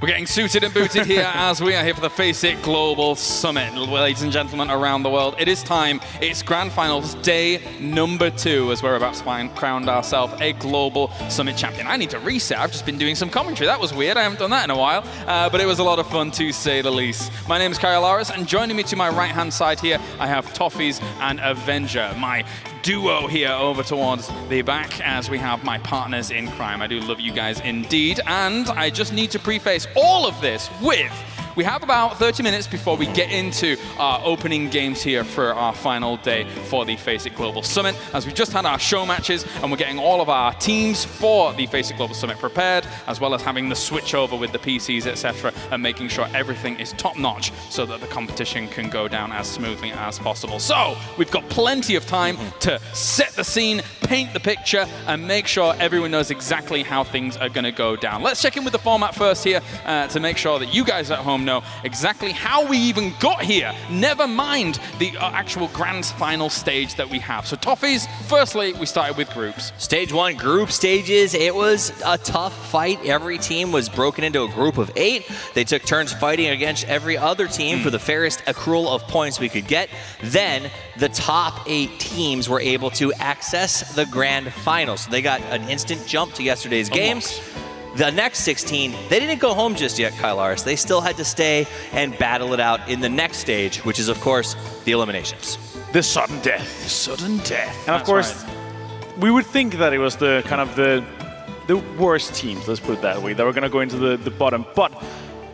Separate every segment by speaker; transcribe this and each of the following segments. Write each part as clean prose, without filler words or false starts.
Speaker 1: We're getting suited and booted here as we are here for the FACEIT Global Summit. Ladies and gentlemen around the world, it is time. It's Grand Finals day number 2 as we're about to crown ourselves a Global Summit champion. I need to reset. I've just been doing some commentary. That was weird. I haven't done that in a while, but it was a lot of fun to say the least. My name is Kyle Loris, and joining me to my right-hand side here, I have Toffees and Avenger, my duo here over towards the back as we have my partners in crime. I do love you guys indeed, and I just need to preface all of this with, we have about 30 minutes before we get into our opening games here for our final day for the FACEIT Global Summit, as we just had our show matches and we're getting all of our teams for the FACEIT Global Summit prepared, as well as having the switch over with the PCs, etc., and making sure everything is top-notch so that the competition can go down as smoothly as possible. So we've got plenty of time to set the scene, paint the picture, and make sure everyone knows exactly how things are going to go down. Let's check in with the format first here to make sure that you guys at home know exactly how we even got here, never mind the actual grand final stage that we have. So Toffees, firstly, we started with groups.
Speaker 2: Stage 1, group stages. It was a tough fight. Every team was broken into a group of 8. They took turns fighting against every other team for the fairest accrual of points we could get. Then the top 8 teams were able to access the grand finals. So they got an instant jump to yesterday's games. The next 16, they didn't go home just yet, Kyle Loris. They still had to stay and battle it out in the next stage, which is, of course, the eliminations.
Speaker 3: The sudden death. The sudden death. And
Speaker 1: That's
Speaker 3: of course, we would think that it was the kind of the worst teams, let's put it that way, that were going to go into the bottom. But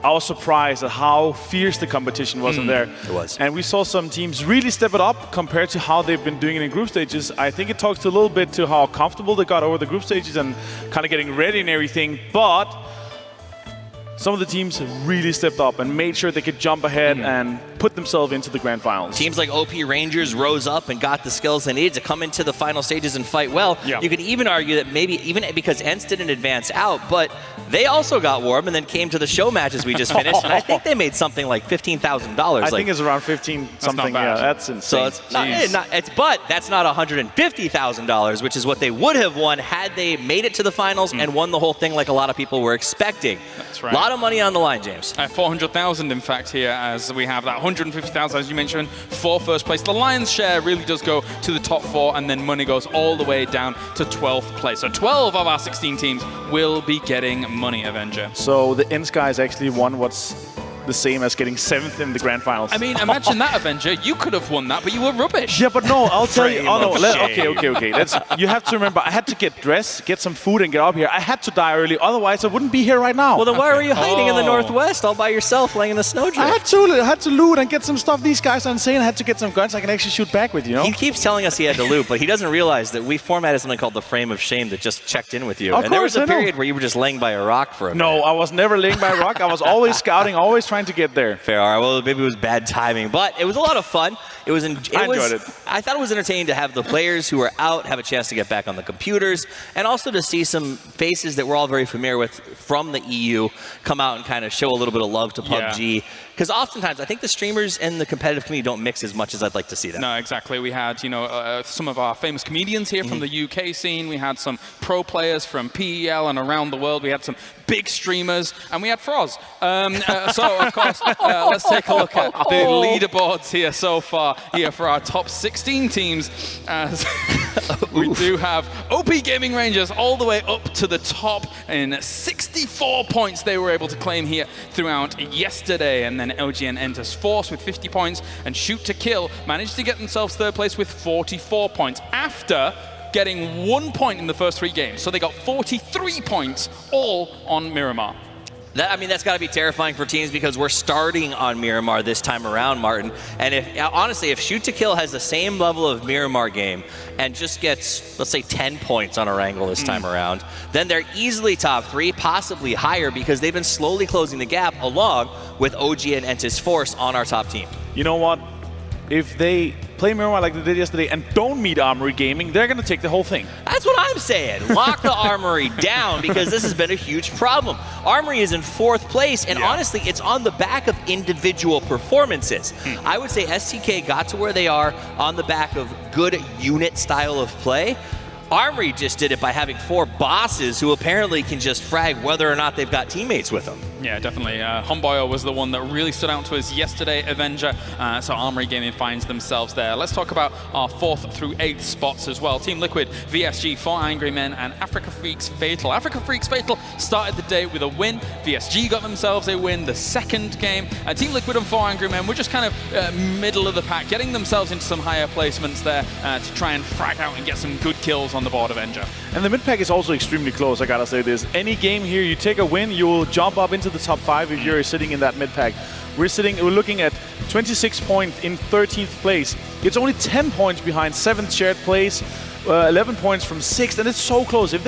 Speaker 3: I was surprised at how fierce the competition was in there.
Speaker 2: It was.
Speaker 3: And we saw some teams really step it up compared to how they've been doing it in group stages. I think it talks a little bit to how comfortable they got over the group stages and kind of getting ready and everything. But some of the teams really stepped up and made sure they could jump ahead and put themselves into the grand finals.
Speaker 2: Teams like OP Rangers rose up and got the skills they needed to come into the final stages and fight well.
Speaker 3: Yeah.
Speaker 2: You could even argue that maybe even because ENCE didn't advance out, but they also got warm and then came to the show matches we just finished, and I think they made something like $15,000.
Speaker 3: I think it's around 15 something.
Speaker 1: bad.
Speaker 3: Yeah, that's insane.
Speaker 2: So but that's not $150,000, which is what they would have won had they made it to the finals and won the whole thing like a lot of people were expecting.
Speaker 1: That's right.
Speaker 2: A lot of money on the line, James.
Speaker 1: 400,000 in fact here, as we have that 150,000 as you mentioned for first place. The lion's share really does go to the top 4, and then money goes all the way down to 12th place. So 12 of our 16 teams will be getting money, Avenger.
Speaker 3: So the ENCE guys actually won what's the same as getting 7th in the grand finals.
Speaker 1: I mean, imagine that, Avenger. You could have won that, but you were rubbish.
Speaker 3: Yeah, but no, I'll tell you. Oh no,
Speaker 1: Shame.
Speaker 3: okay. You have to remember, I had to get dressed, get some food, and get up here. I had to die early, otherwise I wouldn't be here right now.
Speaker 2: Well, then why were you hiding in the Northwest all by yourself, laying in the snowdrift?
Speaker 3: I had to loot and get some stuff. These guys are insane. I had to get some guns I can actually shoot back with, you know?
Speaker 2: He keeps telling us he had to loot, but he doesn't realize that we formatted something called the Frame of Shame that just checked in with you.
Speaker 3: Of
Speaker 2: and there
Speaker 3: course,
Speaker 2: was a
Speaker 3: I know.
Speaker 2: period where you were just laying by a rock for a minute.
Speaker 3: No, I was never laying by a rock. I was always scouting, always trying to get there.
Speaker 2: Fair. Well, maybe it was bad timing, but it was a lot of fun. I enjoyed it. I thought it was entertaining to have the players who were out have a chance to get back on the computers, and also to see some faces that we're all very familiar with from the EU come out and kind of show a little bit of love to PUBG. Because oftentimes, I think the streamers and the competitive community don't mix as much as I'd like to see them.
Speaker 1: No, exactly. We had, some of our famous comedians here from the UK scene. We had some pro players from PEL and around the world. We had some big streamers, and we had Froz. So, of course, let's take a look at the leaderboards here so far here for our top 16 teams. As we do have OP Gaming Rangers all the way up to the top in 64 points they were able to claim here throughout yesterday. And then LGN enters Force with 50 points, and Shoot to Kill managed to get themselves 3rd place with 44 points after getting 1 point in the first 3 games. So they got 43 points all on Miramar.
Speaker 2: That's got to be terrifying for teams because we're starting on Miramar this time around, Martin. And honestly, if Shoot to Kill has the same level of Miramar game and just gets, let's say, 10 points on Erangel this time around, then they're easily top 3, possibly higher, because they've been slowly closing the gap along with OG and Entis Force on our top team.
Speaker 3: You know what? If they play Miramar like they did yesterday and don't meet Armory Gaming, they're going to take the whole thing.
Speaker 2: That's what I'm saying. Lock the Armory down, because this has been a huge problem. Armory is in 4th place, and honestly, it's on the back of individual performances. I would say STK got to where they are on the back of good unit style of play. Armory just did it by having 4 bosses who apparently can just frag whether or not they've got teammates with them.
Speaker 1: Yeah, definitely. Homeboyo was the one that really stood out to us yesterday, Avenger. So Armory Gaming finds themselves there. Let's talk about our 4th through 8th spots as well. Team Liquid, VSG, 4 Angry Men, and Africa Freaks Fatal. Africa Freaks Fatal started the day with a win. VSG got themselves a win the second game. Team Liquid and 4 Angry Men were just kind of middle of the pack, getting themselves into some higher placements there to try and frag out and get some good kills on the board Avenger.
Speaker 3: And the mid pack is also extremely close, I gotta say this. Any game here, you take a win, you will jump up into the top 5 if you're sitting in that mid pack. We're looking at 26 points in 13th place. It's only 10 points behind 7th shared place, 11 points from 6th, and it's so close. If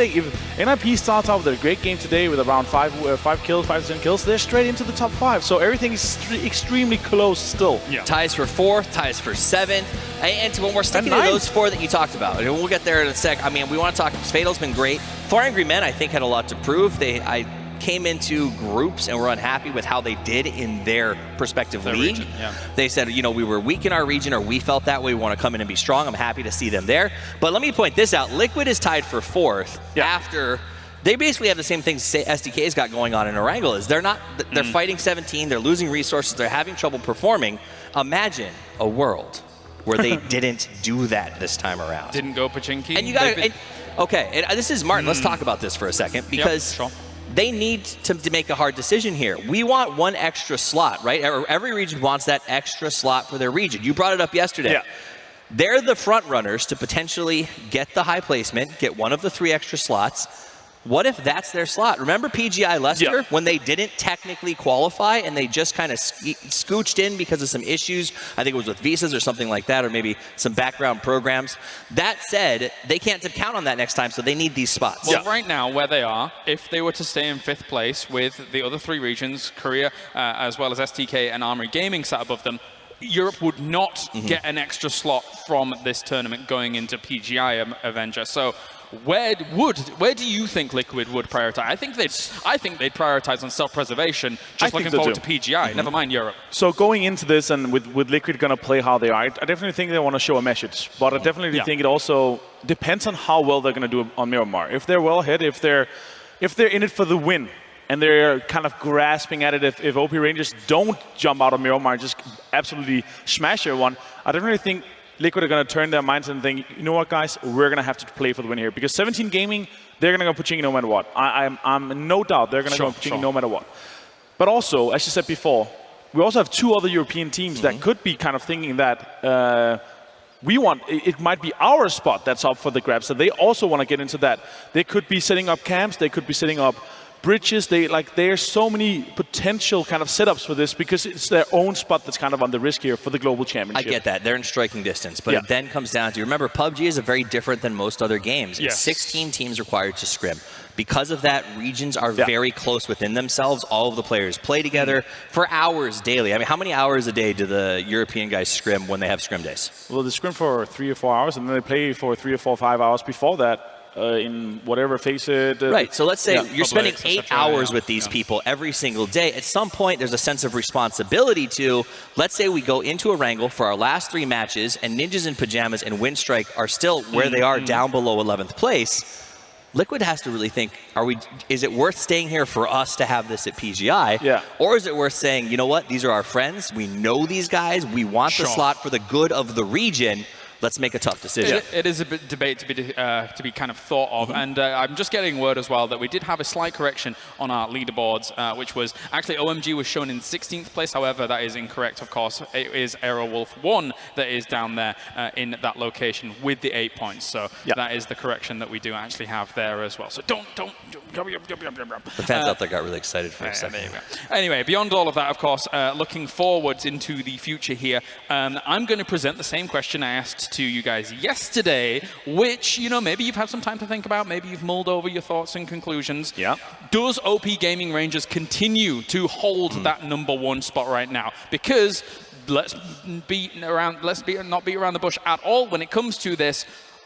Speaker 3: NIP starts out with a great game today with around 5 to 10 kills, they're straight into the top 5. So everything is extremely close still.
Speaker 2: Yeah. Ties for 4th, ties for 7th. And when we're sticking to those 4 that you talked about, and we'll get there in a sec. I mean, we want to talk. Fatal's been great. 4 Angry Men, I think, had a lot to prove. I came into groups and were unhappy with how they did in their respective league.
Speaker 1: Region, yeah.
Speaker 2: They said, you know, we were weak in our region, or we felt that way. We want to come in and be strong. I'm happy to see them there. But let me point this out. Liquid is tied for 4th after they basically have the same things SDK's got going on in Erangel. Is they're not, they're fighting 17, they're losing resources, they're having trouble performing. Imagine a world where they didn't do that this time around.
Speaker 1: Didn't go Pachinki.
Speaker 2: And you got okay, and this is Martin. Let's talk about this for a second, because they need to make a hard decision here. We want 1 extra slot, right? Every region wants that extra slot for their region. You brought it up yesterday.
Speaker 3: Yeah.
Speaker 2: They're the front runners to potentially get the high placement, get 1 of the 3 extra slots. What if that's their slot? Remember PGI Leicester when they didn't technically qualify and they just kind of scooched in because of some issues? I think it was with visas or something like that, or maybe some background programs. That said, they can't count on that next time, so they need these spots.
Speaker 1: Well, right now, where they are, if they were to stay in 5th place with the other 3 regions, Korea, as well as STK and Armory Gaming sat above them, Europe would not get an extra slot from this tournament going into PGI Avenger. So where do you think Liquid would prioritize? I think they'd prioritize on self-preservation, just looking forward to PGI, never mind Europe.
Speaker 3: So going into this, and with Liquid going to play how they are, I definitely think they want to show a message. But I definitely think it also depends on how well they're going to do on Miramar. If they're well ahead, if they're in it for the win, and they're kind of grasping at it, if OP Rangers don't jump out of Miramar and just absolutely smash everyone, I definitely think Liquid are going to turn their minds and think, you know what, guys, we're going to have to play for the win here. Because 17 Gaming, they're going to go Pachinki no matter what. I'm no doubt they're going to go Pachinki no matter what. But also, as you said before, we also have 2 other European teams that could be kind of thinking that it might be our spot that's up for the grabs. So they also want to get into that. They could be setting up camps. They could be setting up bridges. There's so many potential kind of setups for this, because it's their own spot that's kind of on the risk here for the global championship.
Speaker 2: I get that. They're in striking distance, but it then comes down to, remember, PUBG is very different than most other games. It's 16 teams required to scrim. Because of that, regions are very close within themselves. All of the players play together for hours daily. I mean, how many hours a day do the European guys scrim when they have scrim days?
Speaker 3: Well, they scrim for 3 or 4 hours, and then they play for 3 or 4 or 5 hours before that. In whatever FACEIT.
Speaker 2: Right, so let's say you're spending 8 hours with these people every single day. At some point, there's a sense of responsibility to, let's say we go into Erangel for our last 3 matches, and Ninjas in Pajamas and Windstrike are still where they are, down below 11th place. Liquid has to really think, is it worth staying here for us to have this at PGI?
Speaker 3: Yeah.
Speaker 2: Or is it worth saying, you know what, these are our friends, we know these guys, we want the slot for the good of the region. Let's make a tough decision.
Speaker 1: It is a bit debate to be kind of thought of, and I'm just getting word as well that we did have a slight correction on our leaderboards, which was actually OMG was shown in 16th place. However, that is incorrect, of course. It is Aerowolf 1 that is down there in that location with the 8 points. So that is the correction that we do actually have there as well. So don't.
Speaker 2: The fans out there got really excited for a second.
Speaker 1: There you go. Anyway, beyond all of that, of course, looking forwards into the future here, I'm going to present the same question I asked to you guys yesterday, which, you know, maybe you've had some time to think about, maybe you've mulled over your thoughts and conclusions.
Speaker 3: Yeah.
Speaker 1: Does OP Gaming Rangers continue to hold that #1 spot right now? Because let's not beat around the bush at all when it comes to this.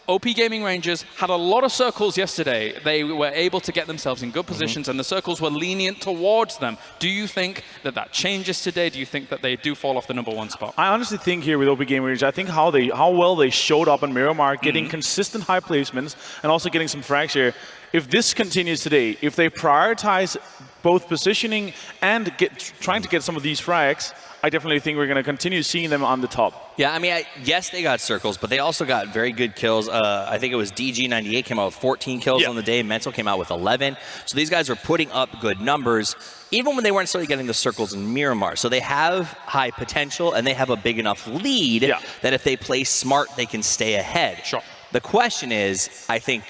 Speaker 1: OP Gaming Rangers had a lot of circles yesterday. They were able to get themselves in good positions, and the circles were lenient towards them. Do you think that that changes today? Do you think that they do fall off the #1 spot?
Speaker 3: I honestly think here with OP Gaming Rangers, I think how well they showed up in Miramar, getting consistent high placements, and also getting some frags here. If this continues today, if they prioritize both positioning and trying to get some of these frags, I definitely think we're going to continue seeing them on the top.
Speaker 2: Yeah, I mean, yes, they got circles, but they also got very good kills. I think it was DG98 came out with 14 kills on the day. Mental came out with 11. So these guys are putting up good numbers, even when they weren't necessarily getting the circles in Miramar. So they have high potential, and they have a big enough lead that if they play smart, they can stay ahead.
Speaker 1: Sure.
Speaker 2: The question is, I think,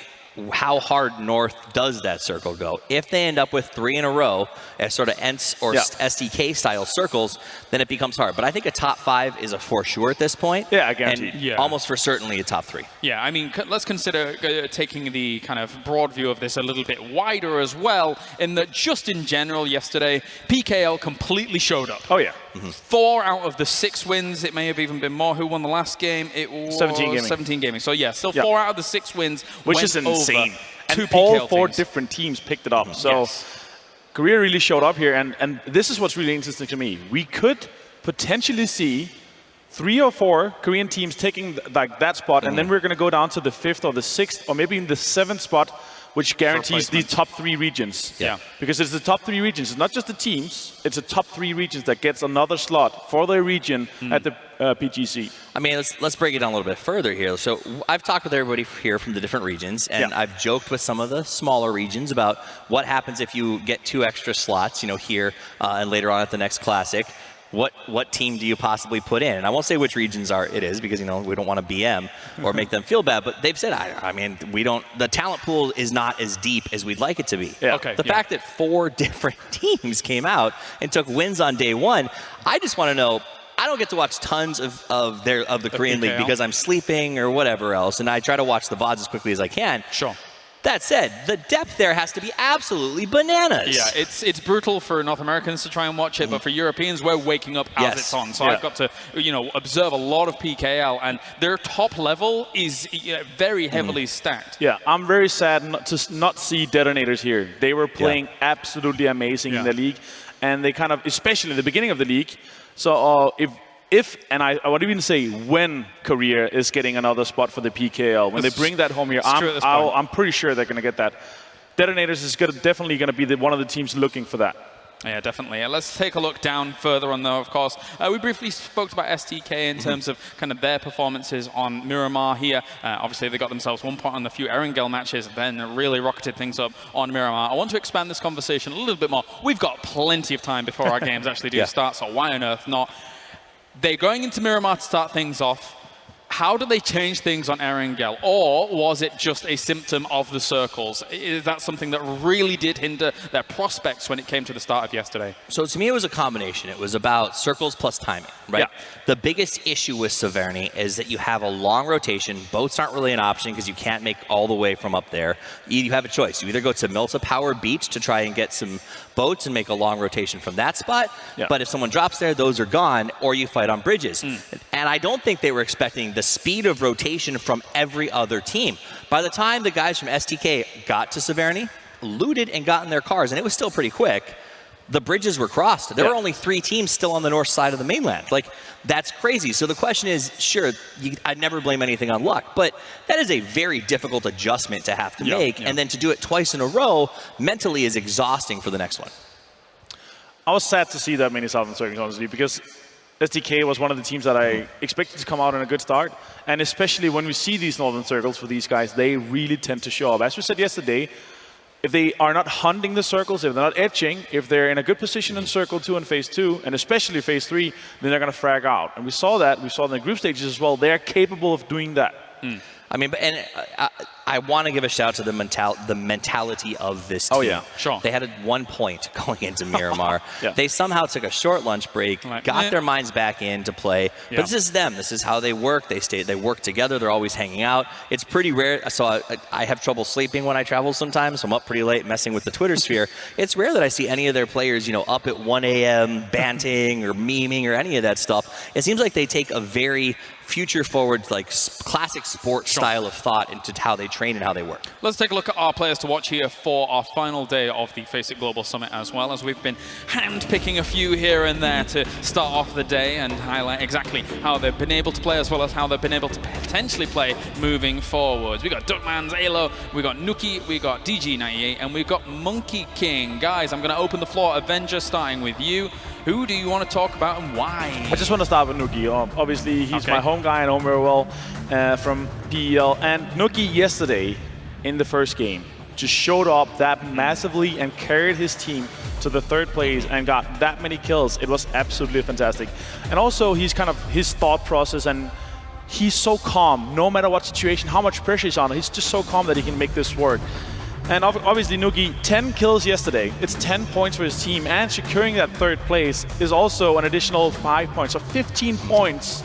Speaker 2: how hard north does that circle go? If they end up with 3 in a row as sort of ENTS or SDK style circles, then it becomes hard. But I think a top 5 is a for sure at this point.
Speaker 3: Yeah, I guarantee.
Speaker 2: And almost for certainly a top 3.
Speaker 1: Yeah, I mean, let's consider taking the kind of broad view of this a little bit wider as well, in that just in general yesterday, PKL completely showed up.
Speaker 3: Oh, yeah.
Speaker 1: 4 out of the 6 wins, it may have even been more. Who won the last game? It was 17 gaming. So yeah, still 4 out of the 6 wins,
Speaker 3: which is insane.
Speaker 1: And
Speaker 3: all 4 different teams picked it up. So Korea really showed up here, and this is what's really interesting to me. We could potentially see 3 or 4 Korean teams taking that spot, and then we're going to go down to the 5th or the 6th or maybe even the 7th spot, which guarantees the top 3 regions.
Speaker 2: Yeah.
Speaker 3: Because it's the top 3 regions. It's not just the teams. It's the top 3 regions that gets another slot for their region at the PGC.
Speaker 2: I mean, let's break it down a little bit further here. So I've talked with everybody here from the different regions, and I've joked with some of the smaller regions about what happens if you get 2 extra slots, here and later on at the next Classic. What team do you possibly put in? And I won't say which regions it is because, we don't want to BM or make them feel bad. But they've said, I mean, the talent pool is not as deep as we'd like it to be.
Speaker 3: Yeah.
Speaker 2: The fact that 4 different teams came out and took wins on day 1, I just want to know, I don't get to watch tons of the Korean League because I'm sleeping or whatever else. And I try to watch the VODs as quickly as I can.
Speaker 1: Sure.
Speaker 2: That said, the depth there has to be absolutely bananas.
Speaker 1: Yeah, it's brutal for North Americans to try and watch it, but for Europeans, we're waking up as it's on. So I've got to, observe a lot of PKL, and their top level is very heavily stacked.
Speaker 3: Yeah, I'm very sad to not see Detonators here. They were playing absolutely amazing in the league, and they kind of, especially in the beginning of the league. So if and I would even say when Korea is getting another spot for the PKL, when they bring that home here, I'm pretty sure they're going to get that. Detonators is definitely going to be one of the teams looking for that.
Speaker 1: Yeah, definitely. Let's take a look down further on, though, of course. We briefly spoke about STK in terms of kind of their performances on Miramar here. Obviously, they got themselves 1 point on the few Erangel matches, then really rocketed things up on Miramar. I want to expand this conversation a little bit more. We've got plenty of time before our games actually do start, so why on earth not? They're going into Miramar to start things off. How do they change things on Erangel? Or was it just a symptom of the circles? Is that something that really did hinder their prospects when it came to the start of yesterday?
Speaker 2: So to me, it was a combination. It was about circles plus timing, right?
Speaker 3: Yeah.
Speaker 2: The biggest issue with Severny is that you have a long rotation. Boats aren't really an option because you can't make all the way from up there. You have a choice. You either go to Milta Power Beach to try and get some boats and make a long rotation from that spot.
Speaker 3: Yeah.
Speaker 2: But if someone drops there, those are gone, or you fight on bridges. And I don't think they were expecting the speed of rotation from every other team. By the time the guys from STK got to Severny, looted and got in their cars, and it was still pretty quick, the bridges were crossed. There were only 3 teams still on the north side of the mainland. Like, that's crazy. So the question is, sure, I'd never blame anything on luck, but that is a very difficult adjustment to have to make, and then to do it twice in a row mentally is exhausting for the next one.
Speaker 3: I was sad to see that many Southern Circles, honestly, because SDK was one of the teams that I expected to come out on a good start. And especially when we see these Northern Circles for these guys, they really tend to show up. As we said yesterday, if they are not hunting the circles, if they're not etching, if they're in a good position in Circle 2 and Phase 2, and especially Phase 3, then they're going to frag out. And we saw that. We saw in the group stages as well. They're capable of doing that.
Speaker 2: I mean, and I want to give a shout out to the mentality of this team.
Speaker 3: Oh, yeah.
Speaker 1: Sure.
Speaker 2: They had 1 point going into Miramar.
Speaker 3: Yeah.
Speaker 2: They somehow took a short lunch break, got their minds back in to play.
Speaker 1: Yeah.
Speaker 2: But this is them. This is how they work. They work together. They're always hanging out. It's pretty rare. So I have trouble sleeping when I travel sometimes. So I'm up pretty late messing with the Twitter sphere. It's rare that I see any of their players, you know, up at 1 a.m. banting or memeing or any of that stuff. It seems like they take a very future-forward, like classic sports style of thought into how they train and how they work.
Speaker 1: Let's take a look at our players to watch here for our final day of the FACEIT Global Summit, as well as we've been hand-picking a few here and there to start off the day and highlight exactly how they've been able to play, as well as how they've been able to potentially play moving forwards. We got Duckman's Alo, we got Nuki, we got DG98, and we've got Monkey King. Guys, I'm going to open the floor. Avenger, starting with you. Who do you want to talk about and why?
Speaker 3: I just want to start with Nuki. Obviously, he's my home guy. I know him very well from PEL. And Nuki yesterday in the first game just showed up that massively and carried his team to the 3rd place and got that many kills. It was absolutely fantastic. And also, he's kind of his thought process, and he's so calm no matter what situation, how much pressure is on. He's just so calm that he can make this work. And obviously, Nuki, 10 kills yesterday. It's 10 points for his team, and securing that 3rd place is also an additional 5 points. So 15 points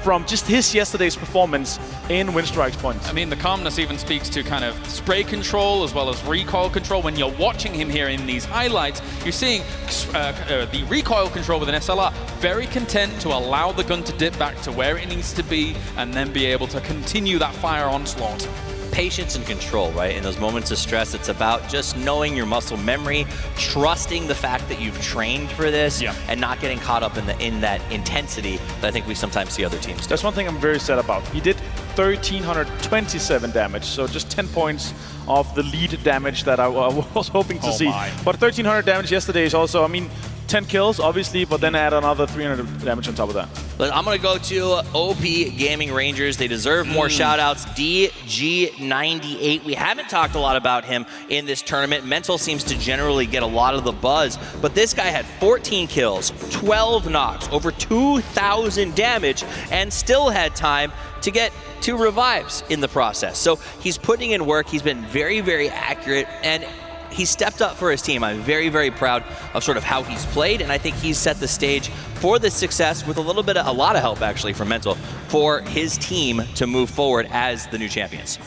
Speaker 3: from just his yesterday's performance in win strikes points.
Speaker 1: I mean, the calmness even speaks to kind of spray control as well as recoil control. When you're watching him here in these highlights, you're seeing the recoil control with an SLR, very content to allow the gun to dip back to where it needs to be and then be able to continue that fire onslaught.
Speaker 2: Patience and control, right? In those moments of stress, it's about just knowing your muscle memory, trusting the fact that you've trained for this, and not getting caught up in that intensity that I think we sometimes see other teams do.
Speaker 3: That's one thing I'm very sad about. He did 1,327 damage, so just 10 points of the lead damage that I was hoping to see. But 1,300 damage yesterday is also, I mean, 10 kills, obviously, but then add another 300 damage on top of that.
Speaker 2: I'm going to go to OP Gaming Rangers. They deserve more shout-outs. DG98. We haven't talked a lot about him in this tournament. Mental seems to generally get a lot of the buzz, but this guy had 14 kills, 12 knocks, over 2,000 damage, and still had time to get 2 revives in the process. So he's putting in work. He's been very, very accurate, and he stepped up for his team. I'm very, very proud of sort of how he's played, and I think he's set the stage for this success with a lot of help actually from Mental for his team to move forward as the new champions.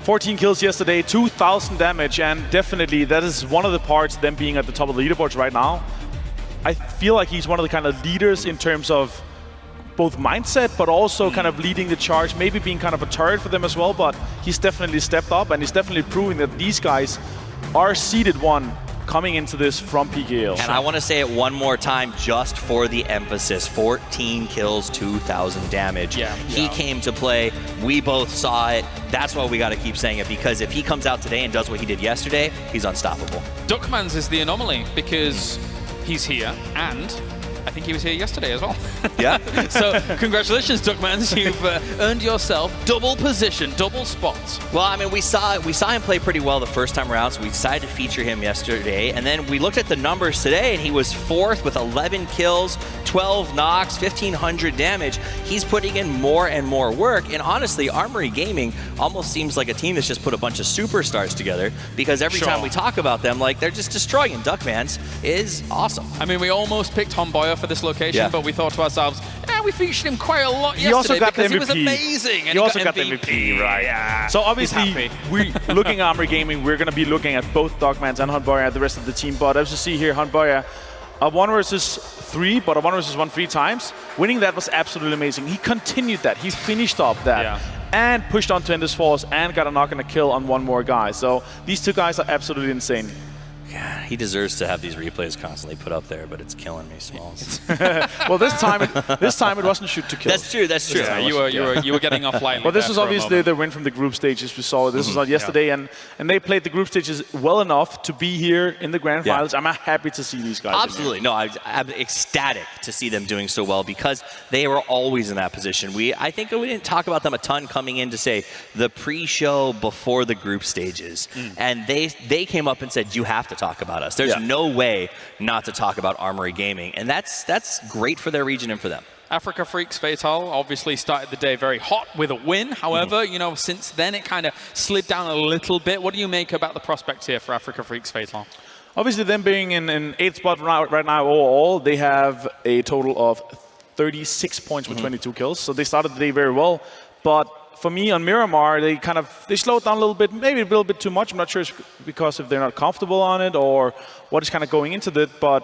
Speaker 3: 14 kills yesterday, 2,000 damage, and definitely that is one of the parts, them being at the top of the leaderboards right now. I feel like he's one of the kind of leaders in terms of both mindset, but also kind of leading the charge, maybe being kind of a turret for them as well, but he's definitely stepped up, and he's definitely proving that these guys are seeded 1 coming into this from PKL.
Speaker 2: And I want to say it one more time just for the emphasis. 14 kills, 2,000 damage. He came to play. We both saw it. That's why we got to keep saying it, because if he comes out today and does what he did yesterday, he's unstoppable.
Speaker 1: Duckman's is the anomaly because he's here, and I think he was here yesterday as well.
Speaker 2: Yeah.
Speaker 1: So congratulations, Duckmans. You've earned yourself double position, double spots.
Speaker 2: Well, I mean, we saw him play pretty well the first time around, so we decided to feature him yesterday. And then we looked at the numbers today, and he was 4th with 11 kills, 12 knocks, 1,500 damage. He's putting in more and more work. And honestly, Armory Gaming almost seems like a team that's just put a bunch of superstars together, because every time we talk about them, like, they're just destroying. And Duckman's is awesome.
Speaker 1: I mean, we almost picked Homboya for this location, but we thought to ourselves, we featured him quite a lot yesterday because he was amazing. And
Speaker 3: he also got the MVP, right?
Speaker 1: Yeah.
Speaker 3: So obviously, we're looking at Armory Gaming. We're going to be looking at both Duckmans and Homboya, the rest of the team. But as you see here, Homboya, a 1 versus 3, but a 1 versus 1 3 times. Winning that was absolutely amazing. He continued that. He finished up that. And pushed on to Endless Falls and got a knock and a kill on 1 more guy. So these 2 guys are absolutely insane.
Speaker 2: Yeah, he deserves to have these replays constantly put up there, but it's killing me, Smalls.
Speaker 3: Well, this time it wasn't shoot to kill.
Speaker 2: That's true. That's true.
Speaker 1: Yeah, you were getting off lightly.
Speaker 3: Well, this was obviously the win from the group stages. We saw this was on yesterday, and they played the group stages well enough to be here in the grand finals. I'm happy to see these guys.
Speaker 2: Absolutely. No, I'm ecstatic to see them doing so well, because they were always in that position. I think we didn't talk about them a ton coming in to say the pre-show before the group stages, and they came up and said, you have to talk talk about us. There's no way not to talk about Armory Gaming, and that's great for their region and for them.
Speaker 1: Africa Freaks Fatal obviously started the day very hot with a win. However, you know, since then it kind of slid down a little bit. What do you make about the prospects here for Africa Freaks Fatal?
Speaker 3: Obviously, them being in 8th spot right now overall, they have a total of 36 points with 22 kills. So they started the day very well. But for me, on Miramar, they slowed down a little bit, maybe a little bit too much. I'm not sure it's because if they're not comfortable on it or what is kind of going into it. But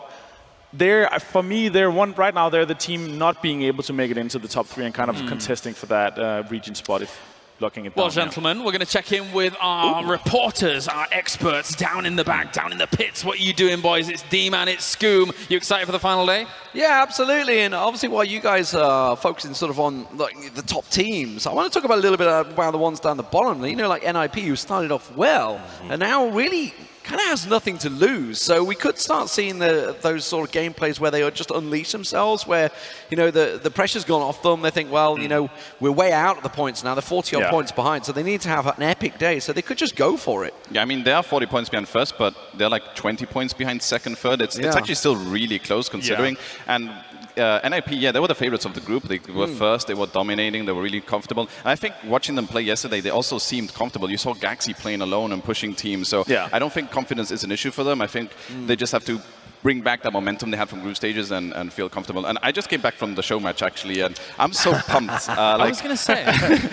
Speaker 3: for me, right now, they're the team not being able to make it into the top 3 and kind of contesting for that region spot if looking at.
Speaker 1: Well, gentlemen, we're going to check in with our reporters, our experts down in the back, down in the pits. What are you doing, boys? It's D-Man, it's Scoom. You excited for the final day?
Speaker 4: Yeah, absolutely. And obviously, while you guys are focusing sort of on the top teams, I want to talk about a little bit about the ones down the bottom. You know, like NIP, who started off well, and now really kind of has nothing to lose. So we could start seeing those sort of gameplays where they just unleash themselves, where, you know, the pressure's gone off them. They think, well, you know, we're way out of the points now. They're 40-odd points behind, so they need to have an epic day. So they could just go for it.
Speaker 5: Yeah, I mean, they are 40 points behind first, but they're like 20 points behind second, third. It's actually still really close considering. And NIP, they were the favorites of the group. They were first, they were dominating, they were really comfortable. And I think watching them play yesterday, they also seemed comfortable. You saw Gaxi playing alone and pushing teams. So I don't think confidence is an issue for them. I think they just have to bring back that momentum they had from group stages and feel comfortable. And I just came back from the show match, actually, and I'm so pumped.
Speaker 1: I was going to say,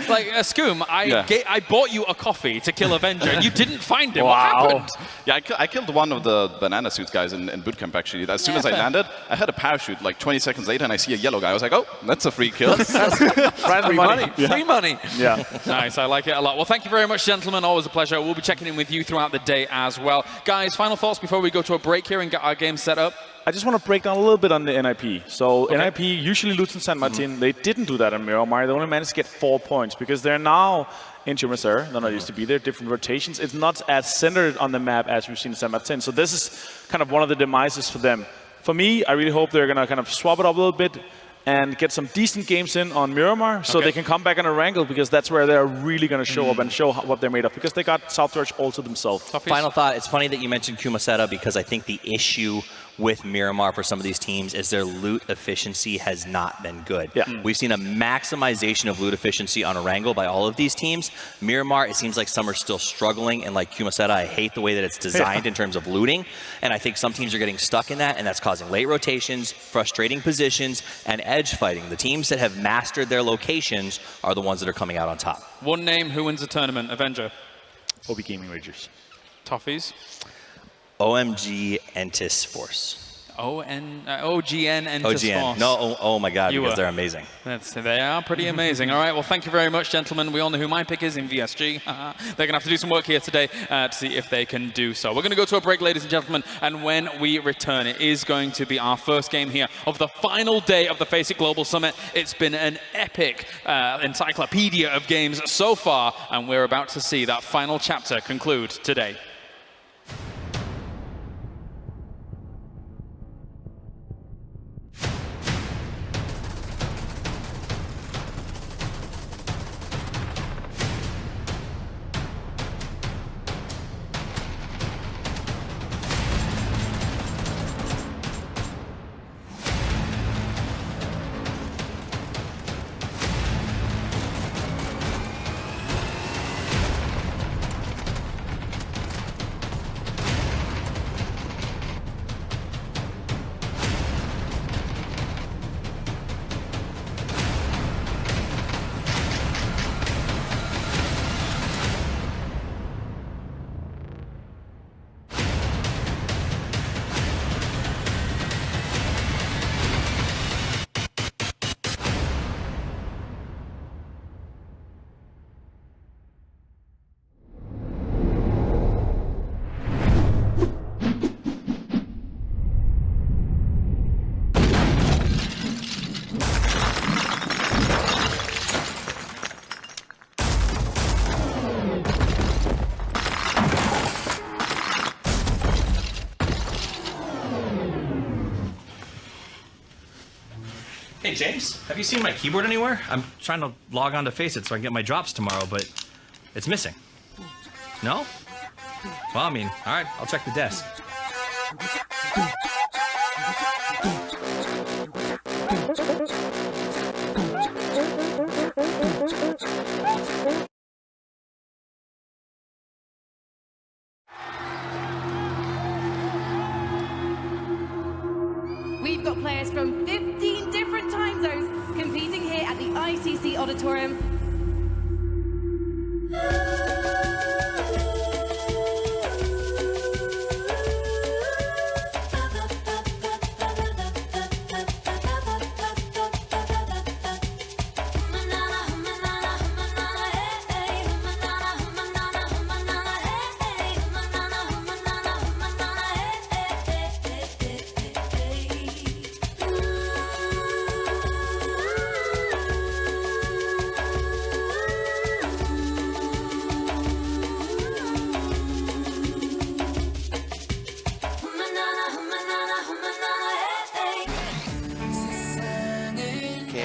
Speaker 1: like, Scoom, I bought you a coffee to kill Avenger, and you didn't find him. What happened?
Speaker 5: Yeah, I killed one of the banana suits guys in bootcamp, actually. As soon as I landed, I had a parachute like 20 seconds later, and I see a yellow guy. I was like, oh, that's a free kill.
Speaker 4: Free money. Free money.
Speaker 3: Yeah.
Speaker 1: Nice, I like it a lot. Well, thank you very much, gentlemen. Always a pleasure. We'll be checking in with you throughout the day as well. Guys, final thoughts before we go to a break here and get our game set up?
Speaker 3: I just want to break down a little bit on the NIP. So NIP usually lose in San Martin. They didn't do that in Miramar. They only managed to get 4 points because they're now in Chumacera. They're not used to be there. Different rotations. It's not as centered on the map as we've seen in San Martin. So this is kind of one of the demises for them. For me, I really hope they're going to kind of swap it up a little bit and get some decent games in on Miramar so they can come back on a wrangle, because that's where they're really going to show up and show what they're made of, because they got South Torch all to themselves.
Speaker 2: Final thought, it's funny that you mentioned Chumacera, because I think the issue with Miramar for some of these teams is their loot efficiency has not been good. We've seen a maximization of loot efficiency on Erangel by all of these teams. Miramar, it seems like some are still struggling, and like Chumacera, I hate the way that it's designed in terms of looting, and I think some teams are getting stuck in that, and that's causing late rotations, frustrating positions, and edge fighting. The teams that have mastered their locations are the ones that are coming out on top.
Speaker 1: One name, who wins the tournament? Avenger.
Speaker 3: OB Gaming Ragers.
Speaker 1: Toffees.
Speaker 2: OMG Entis Force.
Speaker 1: OGN Entis Force.
Speaker 2: No, oh my God, because they're amazing.
Speaker 1: They are pretty amazing. All right, well, thank you very much, gentlemen. We all know who my pick is in VSG. They're going to have to do some work here today to see if they can do so. We're going to go to a break, ladies and gentlemen, and when we return, it is going to be our first game here of the final day of the FACEIT Global Summit. It's been an epic encyclopedia of games so far, and we're about to see that final chapter conclude today.
Speaker 6: Hey James, have you seen my keyboard anywhere? I'm trying to log on to FACEIT so I can get my drops tomorrow, but it's missing. No? Well, I mean, all right, I'll check the desk.
Speaker 7: We've got players from 15 different time zones competing here at the ICC Auditorium.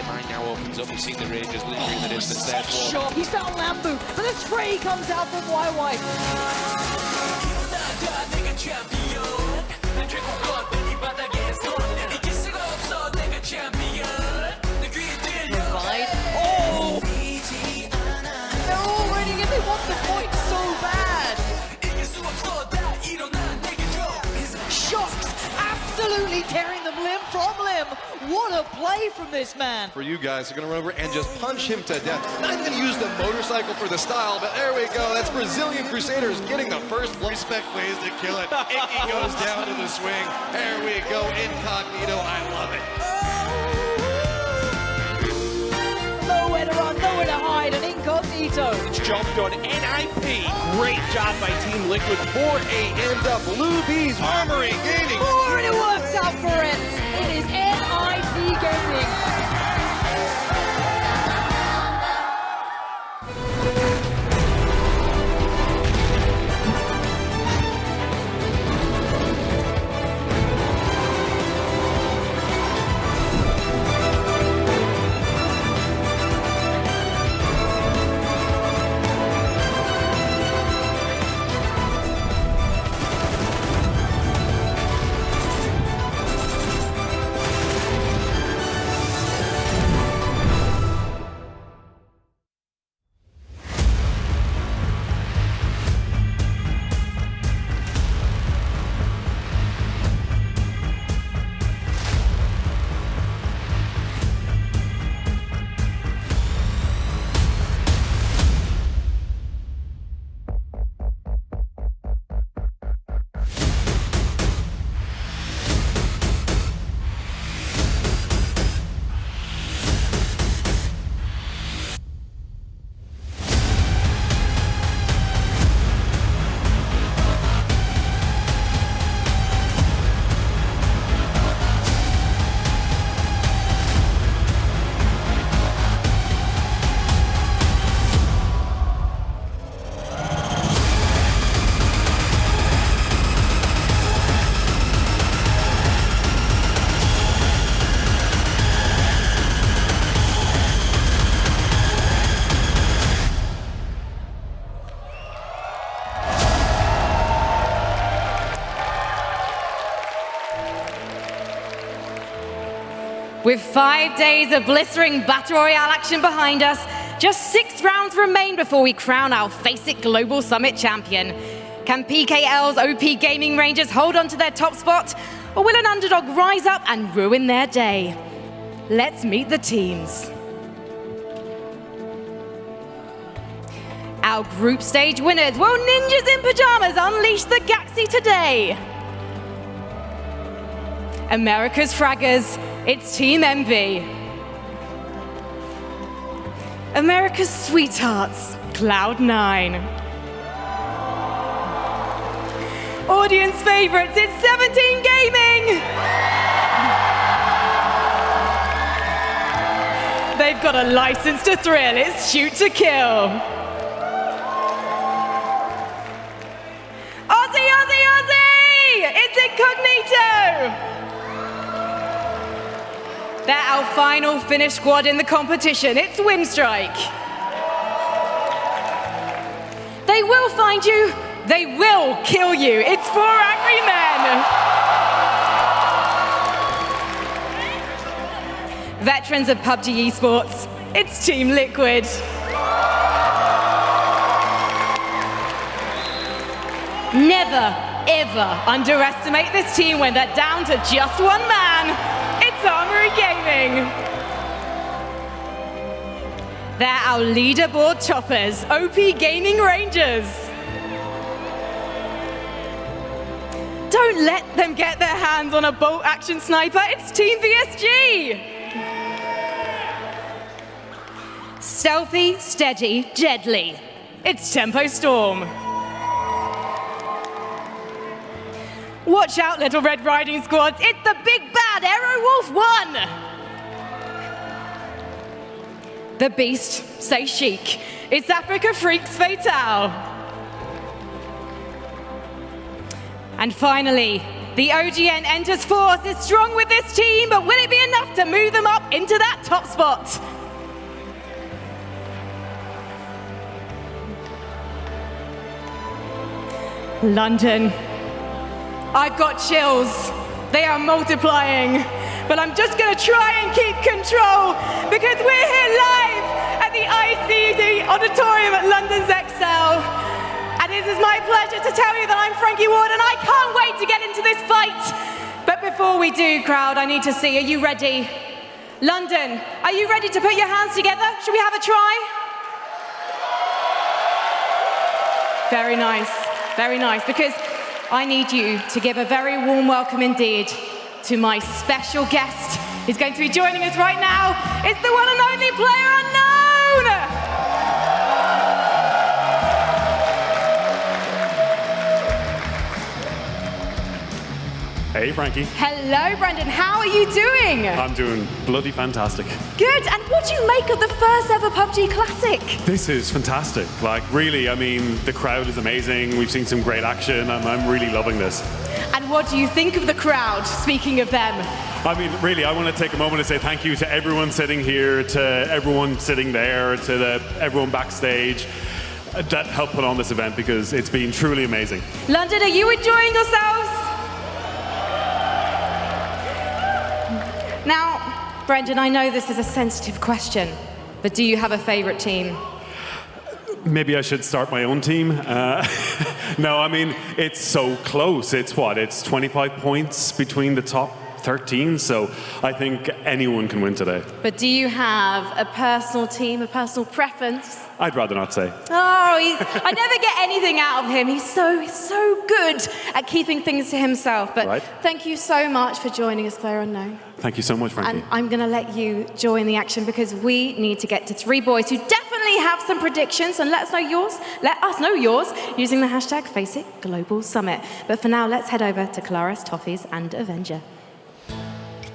Speaker 8: Mine now opens up. We've seen the Rangers literally in the distance there.
Speaker 9: Shot. He found Lambu, but the spray comes out from YY. Provide. Oh! They're already in. They want the point so bad. Shocks, absolutely tearing them limb from limb. What a play from this man.
Speaker 10: For you guys, they're going to run over and just punch him to death. Not even use the motorcycle for the style, but there we go. That's Brazilian Crusaders getting the first respect ways to kill it. Icky goes down to the swing. There we go, incognito. I love it.
Speaker 9: Nowhere to run, nowhere to hide, an incognito.
Speaker 8: Jumped on NIP. Great job by Team Liquid. 4A and up. Blue Bees Armory gaining.
Speaker 9: Four, and it works out for it. It is NIP Gaming.
Speaker 7: With 5 days of blistering Battle Royale action behind us, just 6 rounds remain before we crown our FACEIT Global Summit champion. Can PKL's OP Gaming Rangers hold on to their top spot, or will an underdog rise up and ruin their day? Let's meet the teams. Our group stage winners, will Ninjas in Pajamas unleash the Galaxy today? America's Fraggers, it's Team MV. America's Sweethearts, Cloud9. Audience favorites, it's 17 Gaming. They've got a license to thrill, it's Shoot to Kill. Aussie, Aussie, Aussie! It's Incognito! They're our final Finnish squad in the competition. It's Windstrike. They will find you. They will kill you. It's four angry men. Veterans of PUBG esports, it's Team Liquid. Never, ever underestimate this team when they're down to just one man. It's Armory Gaming. They're our leaderboard toppers, OP Gaming Rangers. Don't let them get their hands on a bolt action sniper. It's Team VSG. Stealthy, steady, deadly. It's Tempo Storm. Watch out, Little Red Riding Squads. It's the big bad Arrow Wolf 1. The Beast, say chic. It's Africa Freaks Fatale. And finally, the OGN enters force is strong with this team, but will it be enough to move them up into that top spot? London. I've got chills. They are multiplying. But I'm just going to try and keep control because we're here live at the ICD Auditorium at London's Excel. And it is my pleasure to tell you that I'm Frankie Ward and I can't wait to get into this fight. But before we do, crowd, I need to see, are you ready? London, are you ready to put your hands together? Should we have a try? Very nice, very nice. Because I need you to give a very warm welcome indeed to my special guest. He's going to be joining us right now. It's the one and only PlayerUnknown!
Speaker 11: Hey, Frankie.
Speaker 7: Hello, Brendan. How are you doing?
Speaker 11: I'm doing bloody fantastic.
Speaker 7: Good. And what do you make of the first ever PUBG Classic?
Speaker 11: This is fantastic. Like, really, I mean, the crowd is amazing. We've seen some great action, and I'm really loving this.
Speaker 7: And what do you think of the crowd, speaking of them?
Speaker 11: I mean, really, I want to take a moment to say thank you to everyone sitting here, to everyone sitting there, to everyone backstage that helped put on this event, because it's been truly amazing.
Speaker 7: London, are you enjoying yourselves? Now, Brendan, I know this is a sensitive question, but do you have a favorite team?
Speaker 11: Maybe I should start my own team. No, I mean, it's so close. It's 25 points between the top 13, so I think anyone can win today.
Speaker 7: But do you have a personal team, a personal preference?
Speaker 11: I'd rather not say.
Speaker 7: Oh, I never get anything out of him. He's so good at keeping things to himself. But thank you so much for joining us, PlayerUnknown.
Speaker 11: Thank you so much, Frankie.
Speaker 7: And I'm going to let you join the action because we need to get to three boys who definitely have some predictions, and let us know yours using the hashtag FACEITGlobalSummit. But for now, let's head over to Claris, Toffees, and Avenger.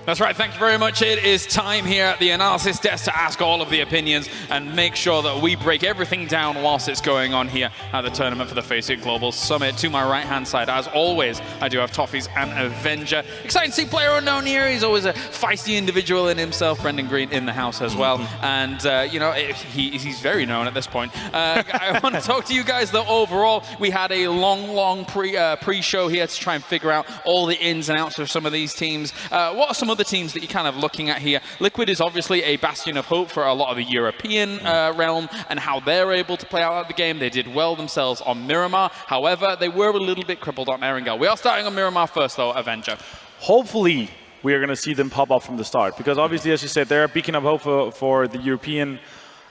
Speaker 1: That's right, thank you very much. It is time here at the analysis desk to ask all of the opinions and make sure that we break everything down whilst it's going on here at the tournament for the FACEIT Global Summit. To my right-hand side, as always, I do have Toffees and Avenger. Exciting to see PlayerUnknown here. He's always a feisty individual in himself. Brendan Green in the house as well. And, you know, he's very known at this point. I want to talk to you guys, though, overall. We had a long pre-show here to try and figure out all the ins and outs of some of these teams. What are some of the teams that you're kind of looking at here? Liquid is obviously a bastion of hope for a lot of the European realm and how they're able to play out the game. They did well themselves on Miramar. However, they were a little bit crippled on Erangel. We are starting on Miramar first, though, Avenger.
Speaker 3: Hopefully, we are going to see them pop up from the start. Because obviously, as you said, they're a beacon of hope for the European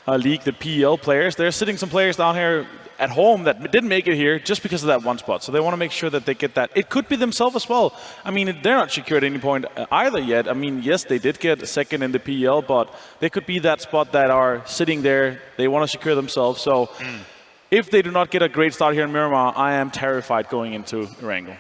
Speaker 3: League, the PEL players. They're sitting some players down here at home that didn't make it here just because of that one spot. So they want to make sure that they get that. It could be themselves as well. I mean, they're not secured at any point either yet. I mean, yes, they did get a second in the PEL, but they could be that spot that are sitting there. They want to secure themselves. So if they do not get a great start here in Miramar, I am terrified going into Erangel.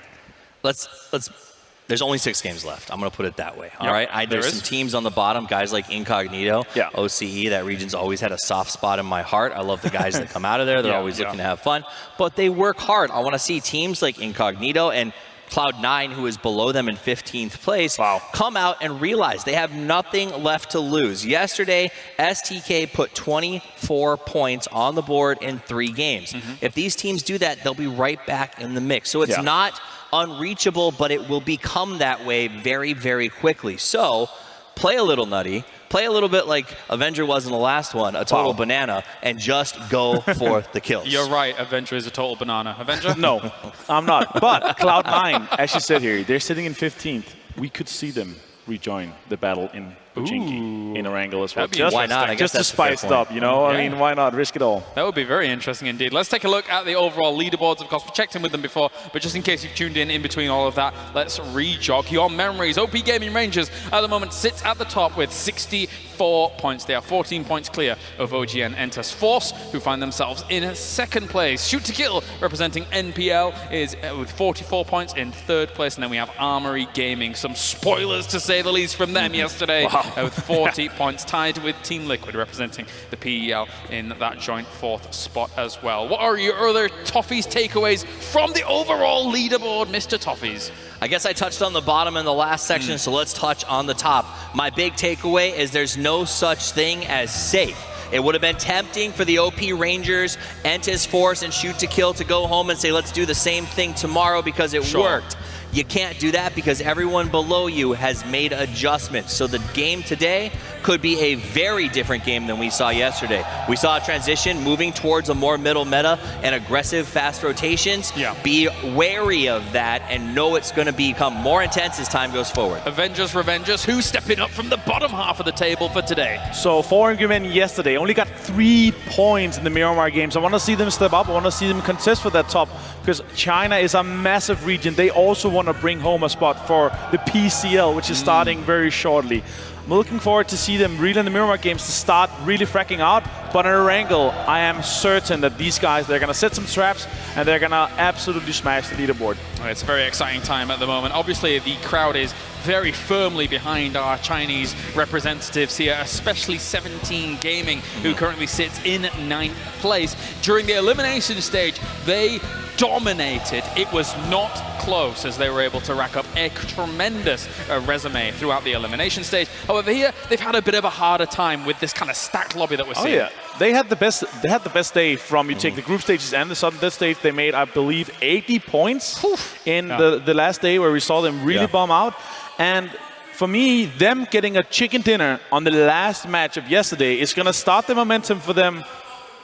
Speaker 2: There's only 6 games left. I'm going to put it that way. All right. There's some teams on the bottom, guys like Incognito, OCE. That region's always had a soft spot in my heart. I love the guys that come out of there. They're always looking to have fun, but they work hard. I want to see teams like Incognito and Cloud9, who is below them in 15th place, come out and realize they have nothing left to lose. Yesterday, STK put 24 points on the board in 3 games. If these teams do that, they'll be right back in the mix. So it's not unreachable, but it will become that way very, very quickly. So play a little nutty. Play a little bit like Avenger was in the last one, a total banana, and just go for the kills.
Speaker 1: You're right, Avenger is a total banana. Avenger?
Speaker 3: No, I'm not. But Cloud9, as you said here, they're sitting in 15th. We could see them rejoin the battle in Pochinki in Erangel as well.
Speaker 2: Why not? I guess
Speaker 3: just to spice it up, you know? I mean, why not risk it all?
Speaker 1: That would be very interesting indeed. Let's take a look at the overall leaderboards. Of course, we checked in with them before, but just in case you've tuned in between all of that, let's re-jog your memories. OP Gaming Rangers at the moment sits at the top with 64 points. They are 14 points clear of OGN Entus Force, who find themselves in second place. Shoot to Kill, representing NPL, is with 44 points in third place. And then we have Armory Gaming. Some spoilers, to say the least, from them yesterday. With 40 points, tied with Team Liquid, representing the PEL in that joint fourth spot as well. What are your other Toffees takeaways from the overall leaderboard, Mr. Toffees?
Speaker 2: I guess I touched on the bottom in the last section, so let's touch on the top. My big takeaway is there's no such thing as safe. It would have been tempting for the OP Rangers, Entus Force, and Shoot to Kill to go home and say, let's do the same thing tomorrow because it worked. You can't do that because everyone below you has made adjustments. So the game today could be a very different game than we saw yesterday. We saw a transition moving towards a more middle meta and aggressive fast rotations. Be wary of that and know it's going to become more intense as time goes forward.
Speaker 1: Avengers Revengers, who's stepping up from the bottom half of the table for today?
Speaker 3: So Foreign Men yesterday only got 3 points in the Miramar games. I want to see them step up. I want to see them contest for that top because China is a massive region. They also want to bring home a spot for the PCL, which is starting very shortly. I'm looking forward to see them really in the Miramar games to start really fracking out. But in Erangel, I am certain that these guys, they're going to set some traps and they're going to absolutely smash the leaderboard.
Speaker 1: It's a very exciting time at the moment. Obviously, the crowd is very firmly behind our Chinese representatives here, especially 17 Gaming, who currently sits in 9th place. During the elimination stage, they dominated. It was not close as they were able to rack up a tremendous resume throughout the elimination stage. However, here they've had a bit of a harder time with this kind of stacked lobby that we're seeing.
Speaker 3: Oh yeah, they had the best day from you take the group stages and the sudden death stage. They made, I believe, 80 points in the last day where we saw them really bomb out. And for me, them getting a chicken dinner on the last match of yesterday is going to start the momentum for them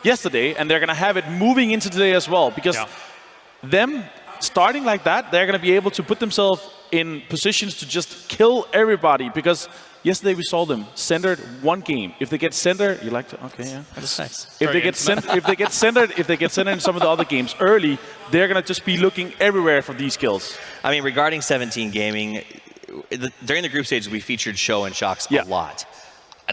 Speaker 3: yesterday, and they're going to have it moving into today as well. Because them starting like that, they're going to be able to put themselves in positions to just kill everybody. Because yesterday we saw them centered one game. If they get centered, you like to
Speaker 2: That's nice.
Speaker 3: If they get centered in some of the other games early, they're going to just be looking everywhere for these kills.
Speaker 2: I mean, regarding 17 Gaming, during the group stages, we featured Show and Shocks a lot.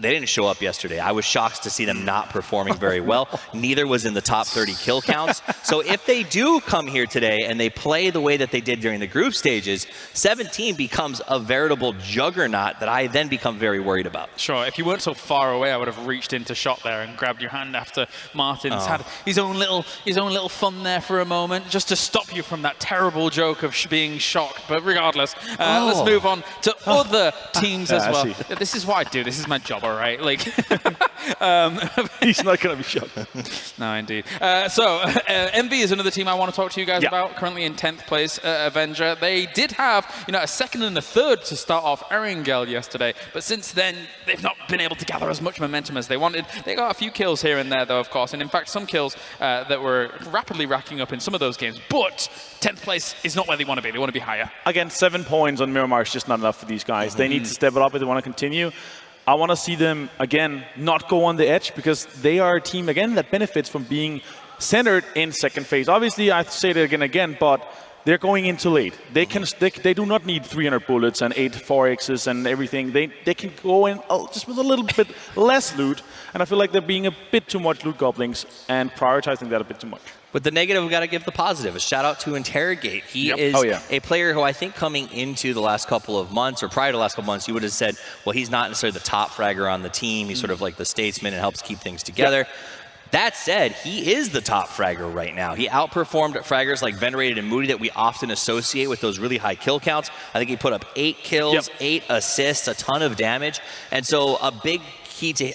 Speaker 2: They didn't show up yesterday. I was shocked to see them not performing very well. Neither was in the top 30 kill counts. So if they do come here today and they play the way that they did during the group stages, 17 becomes a veritable juggernaut that I then become very worried about.
Speaker 1: Sure, if you weren't so far away, I would have reached into shot there and grabbed your hand after Martin's had his own little fun there for a moment, just to stop you from that terrible joke of being shocked. But regardless, let's move on to other teams as well. This is what I do. This is my job. All right, like
Speaker 3: he's not going to be shocked.
Speaker 1: No, indeed. MV is another team I want to talk to you guys about. Currently in 10th place, Avenger. They did have a second and a third to start off Erangel yesterday, but since then they've not been able to gather as much momentum as they wanted. They got a few kills here and there, though, of course, and in fact some kills that were rapidly racking up in some of those games. But 10th place is not where they want to be. They want to be higher.
Speaker 3: Again, 7 points on Miramar is just not enough for these guys. They need to step it up if they want to continue. I want to see them, again, not go on the edge because they are a team, again, that benefits from being centered in second phase. Obviously, I say that again, but they're going in too late. They do not need 300 bullets and 8 4Xs and everything. They can go in just with a little bit less loot, and I feel like they're being a bit too much loot goblins and prioritizing that a bit too much.
Speaker 2: With the negative, we've got to give the positive. A shout out to Interrogate. He is a player who I think coming into the last couple of months, or prior to the last couple of months, you would have said, well, he's not necessarily the top fragger on the team. He's sort of like the statesman and helps keep things together. That said, he is the top fragger right now. He outperformed fraggers like Venerated and Moody that we often associate with those really high kill counts. I think he put up 8 kills, 8 assists, a ton of damage. And so a big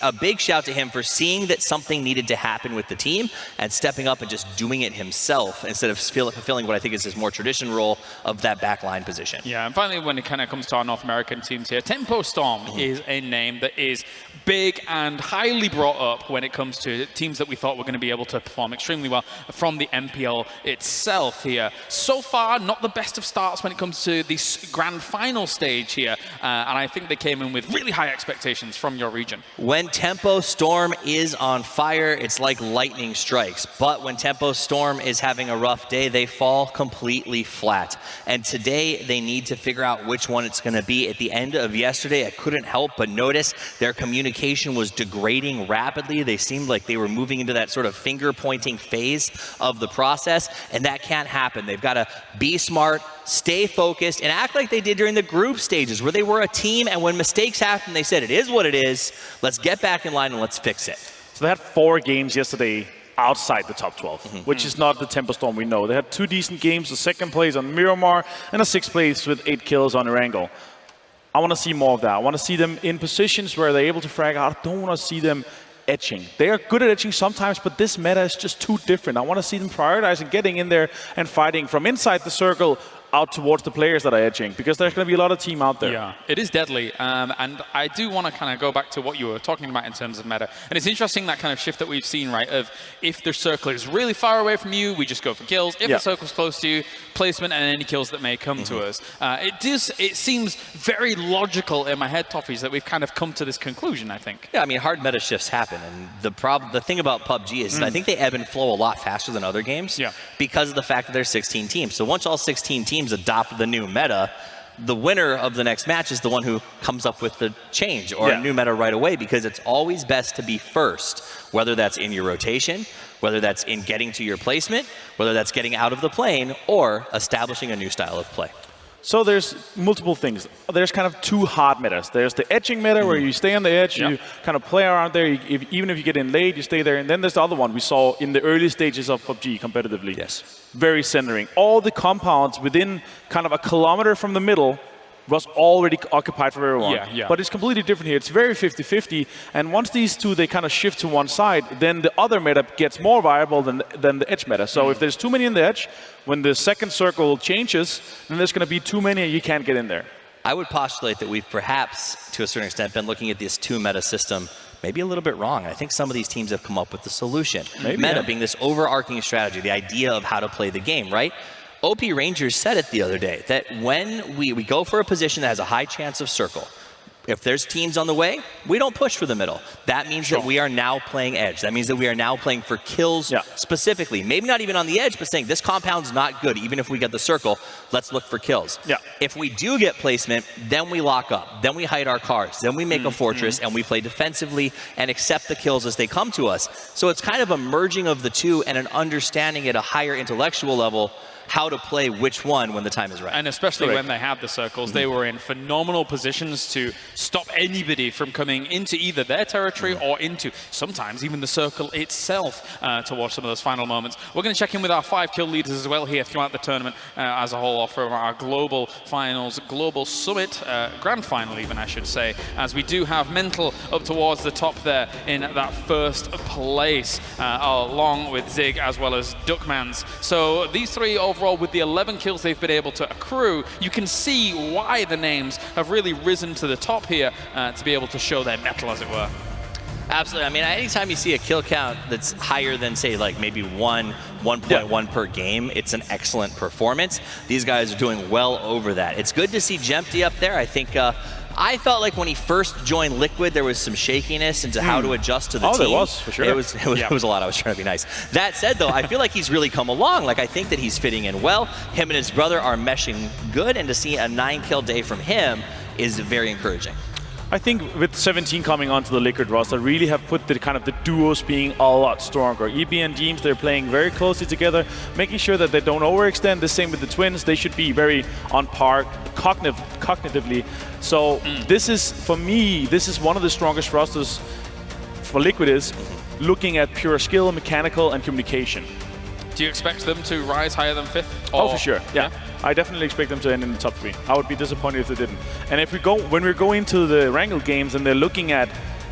Speaker 2: a big shout to him for seeing that something needed to happen with the team and stepping up and just doing it himself instead of fulfilling what I think is his more traditional role of that backline position.
Speaker 1: Yeah, and finally, when it kind of comes to our North American teams here, Tempo Storm is a name that is big and highly brought up when it comes to teams that we thought were going to be able to perform extremely well from the MPL itself here. So far, not the best of starts when it comes to the grand final stage here, and I think they came in with really high expectations from your region.
Speaker 2: When Tempo Storm is on fire, it's like lightning strikes. But when Tempo Storm is having a rough day, they fall completely flat. And today, they need to figure out which one it's going to be. At the end of yesterday, I couldn't help but notice their communication was degrading rapidly. They seemed like they were moving into that sort of finger-pointing phase of the process, and that can't happen. They've got to be smart, stay focused, and act like they did during the group stages, where they were a team, and when mistakes happen, they said, it is what it is. Let's get back in line and let's fix it.
Speaker 3: So they had 4 games yesterday outside the top 12, which is not the Tempo Storm we know. They had 2 decent games, a 2nd place on Miramar, and a 6th place with 8 kills on Erangel. I want to see more of that. I want to see them in positions where they're able to frag out. I don't want to see them etching. They are good at etching sometimes, but this meta is just too different. I want to see them prioritizing getting in there and fighting from inside the circle out towards the players that are edging, because there's going to be a lot of team out there.
Speaker 1: Yeah, it is deadly. And I do want to kind of go back to what you were talking about in terms of meta. And it's interesting that kind of shift that we've seen, right, of if the circle is really far away from you, we just go for kills. If the circle's close to you, placement and any kills that may come to us. It seems very logical in my head, Toffees, that we've kind of come to this conclusion, I think.
Speaker 2: Yeah, I mean, hard meta shifts happen. And the thing about PUBG is I think they ebb and flow a lot faster than other games because of the fact that there's 16 teams. So once all 16 teams adopt the new meta, the winner of the next match is the one who comes up with the change or a new meta right away, because it's always best to be first, whether that's in your rotation, whether that's in getting to your placement, whether that's getting out of the plane, or establishing a new style of play.
Speaker 3: So there's multiple things. There's kind of 2 hard metas. There's the edging meta, where you stay on the edge, you kind of play around there. Even if you get in late, you stay there. And then there's the other one we saw in the early stages of PUBG competitively. Very centering. All the compounds within kind of a kilometer from the middle was already occupied for everyone. But it's completely different here. It's very 50-50. And once these 2, they kind of shift to one side, then the other meta gets more viable than the edge meta. So if there's too many in the edge, when the second circle changes, then there's going to be too many and you can't get in there.
Speaker 2: I would postulate that we've perhaps, to a certain extent, been looking at this 2 meta system maybe a little bit wrong. I think some of these teams have come up with the solution. Meta being this overarching strategy, the idea of how to play the game, right? OP Rangers said it the other day, that when we go for a position that has a high chance of circle, if there's teams on the way, we don't push for the middle. That means that we are now playing edge. That means that we are now playing for kills specifically. Maybe not even on the edge, but saying this compound's not good. Even if we get the circle, let's look for kills. If we do get placement, then we lock up. Then we hide our cars. Then we make a fortress and we play defensively and accept the kills as they come to us. So it's kind of a merging of the 2 and an understanding at a higher intellectual level how to play which one when the time is right.
Speaker 1: And especially when they have the circles, they were in phenomenal positions to stop anybody from coming into either their territory or into sometimes even the circle itself to watch some of those final moments. We're going to check in with our 5 kill leaders as well here throughout the tournament as a whole, for our global finals, global summit, grand final even I should say, as we do have Mental up towards the top there in that first place, along with Zig as well as Duckmans. So these 3 overall, with the 11 kills they've been able to accrue, you can see why the names have really risen to the top here to be able to show their mettle, as it were.
Speaker 2: Absolutely. I mean, anytime you see a kill count that's higher than, say, like maybe 1.1 per game, it's an excellent performance. These guys are doing well over that. It's good to see Jempty up there. I think I felt like when he first joined Liquid, there was some shakiness into how to adjust to the team.
Speaker 3: There was, for sure.
Speaker 2: It was a lot. I was trying to be nice. That said, though, I feel like he's really come along. Like, I think that he's fitting in well. Him and his brother are meshing good, and to see a 9-kill day from him is very encouraging.
Speaker 3: I think with 17 coming onto the Liquid roster, really have put the kind of the duos being a lot stronger. EB and James, they're playing very closely together, making sure that they don't overextend. The same with the Twins. They should be very on par cognitively. So this is, for me, this is one of the strongest rosters for Liquid, is looking at pure skill, mechanical, and communication.
Speaker 1: Do you expect them to rise higher than 5th?
Speaker 3: Oh, for sure. Yeah. I definitely expect them to end in the top 3. I would be disappointed if they didn't. And if we go, when we're going to the Wrangle games and they're looking at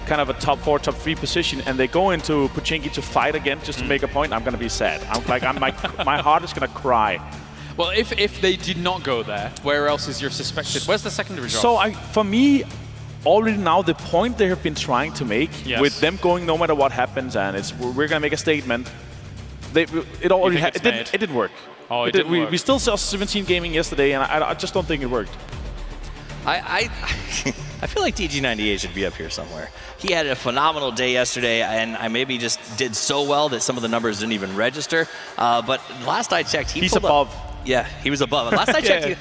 Speaker 3: kind of a top 4, top 3 position, and they go into Pochinki to fight again just to make a point, I'm gonna be sad. My heart is gonna cry.
Speaker 1: Well, if they did not go there, where else is your suspected? Where's the secondary drop?
Speaker 3: So for me, already now the point they have been trying to make with them going no matter what happens, and we're gonna make a statement. It didn't work.
Speaker 1: Oh, it didn't work.
Speaker 3: We still saw 17 gaming yesterday, and I just don't think it worked.
Speaker 2: I feel like DG98 should be up here somewhere. He had a phenomenal day yesterday, and I maybe just did so well that some of the numbers didn't even register. But last I checked,
Speaker 3: he's above.
Speaker 2: Yeah, he was above. Last I checked,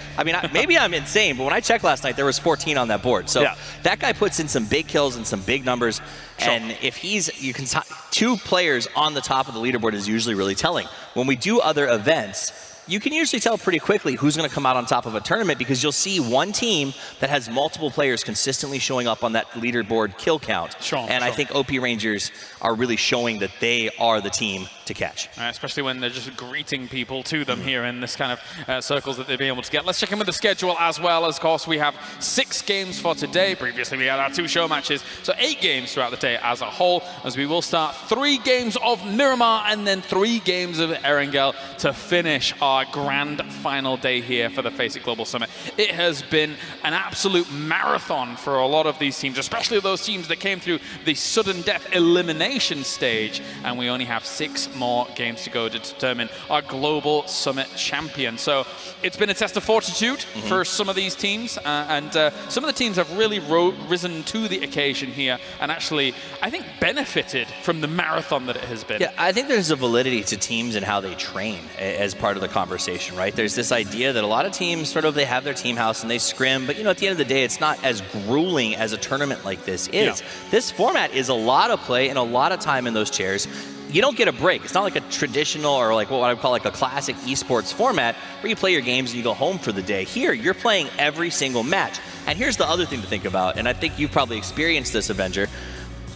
Speaker 2: maybe I'm insane, but when I checked last night, there was 14 on that board. So that guy puts in some big kills and some big numbers. And if you can 2 players on the top of the leaderboard is usually really telling. When we do other events, you can usually tell pretty quickly who's going to come out on top of a tournament because you'll see one team that has multiple players consistently showing up on that leaderboard kill count. I think OP Rangers are really showing that they are the team to catch.
Speaker 1: Especially when they're just greeting people to them here in this kind of circles that they've been able to get. Let's check in with the schedule as well. Of course, we have 6 games for today. Previously, we had our 2 show matches. So 8 games throughout the day as a whole, as we will start 3 games of Miramar and then 3 games of Erangel to finish our grand final day here for the FACEIT Global Summit. It has been an absolute marathon for a lot of these teams, especially those teams that came through the sudden death elimination stage, and we only have 6 more games to go to determine our Global Summit champion. So it's been a test of fortitude for some of these teams, and some of the teams have really risen to the occasion here and actually, I think, benefited from the marathon that it has been.
Speaker 2: Yeah, I think there's a validity to teams and how they train as part of the conversation, right? There's this idea that a lot of teams they have their team house and they scrim, but at the end of the day, it's not as grueling as a tournament like this is. Yeah. This format is a lot of play and a lot of time in those chairs. You don't get a break. It's not like a traditional or like what I would call like a classic esports format where you play your games and you go home for the day. Here, you're playing every single match. And here's the other thing to think about, and I think you've probably experienced this, Avenger.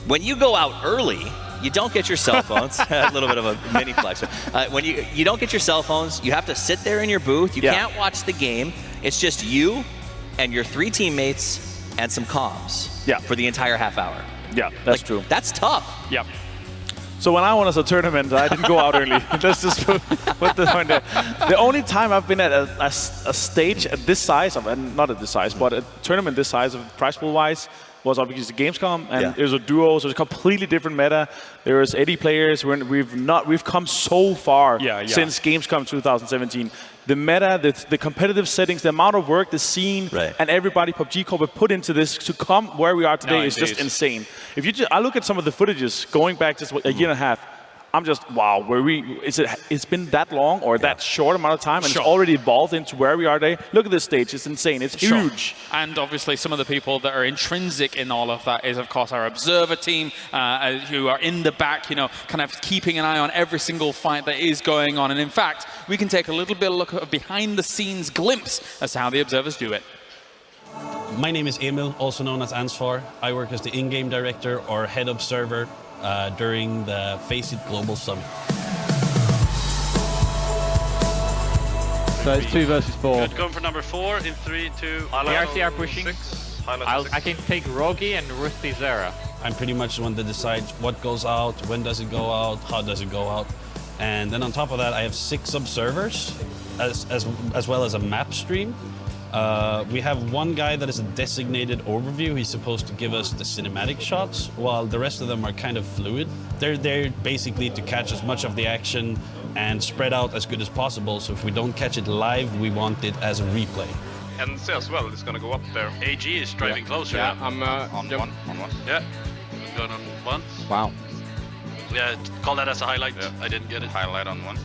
Speaker 2: When you go out early, you don't get your cell phones. A little bit of a mini flex. When you don't get your cell phones, you have to sit there in your booth. You can't watch the game. It's just you and your 3 teammates and some comms for the entire half hour.
Speaker 3: Yeah, that's true.
Speaker 2: That's tough.
Speaker 1: Yeah.
Speaker 3: So when I won as a tournament, I didn't go out early. Let's just put the point there. The only time I've been at a stage at this size, not at this size, but a tournament this size of prize pool wise, was obviously Gamescom, and it was a duo, so it's a completely different meta. There was 80 players. We've come so far since Gamescom 2017. The meta, the competitive settings, the amount of work, the scene, and everybody PUBG Corp have put into this to come where we are today is just insane. I look at some of the footages going back just a year and a half. I'm just, wow, it's been that long or that short amount of time and it's already evolved into where we are today. Look at this stage, it's insane, it's huge.
Speaker 1: And obviously some of the people that are intrinsic in all of that is of course our observer team who are in the back, kind of keeping an eye on every single fight that is going on. And in fact, we can take a little bit of a look at a behind the scenes glimpse as to how the observers do it.
Speaker 12: My name is Emil, also known as Ansvar. I work as the in-game director or head observer during the FACEIT Global Summit.
Speaker 13: So it's 2 versus 4.
Speaker 14: Good, going for number 4 in 3, 2.
Speaker 13: RC are pushing. I can take Rogi and Rusty Zera.
Speaker 12: I'm pretty much the one that decides what goes out, when does it go out, how does it go out. And then on top of that, I have 6 observers, as well as a map stream. We have one guy that is a designated overview. He's supposed to give us the cinematic shots, while the rest of them are kind of fluid. They're there basically to catch as much of the action and spread out as good as possible. So if we don't catch it live, we want it as a replay.
Speaker 14: And say as well, it's going to go up there. AG is driving closer.
Speaker 13: Yeah, I'm
Speaker 14: on one. Yeah, going on 1.
Speaker 2: Wow.
Speaker 14: Yeah, call that as a highlight. Yeah. I didn't get it. Highlight on 1.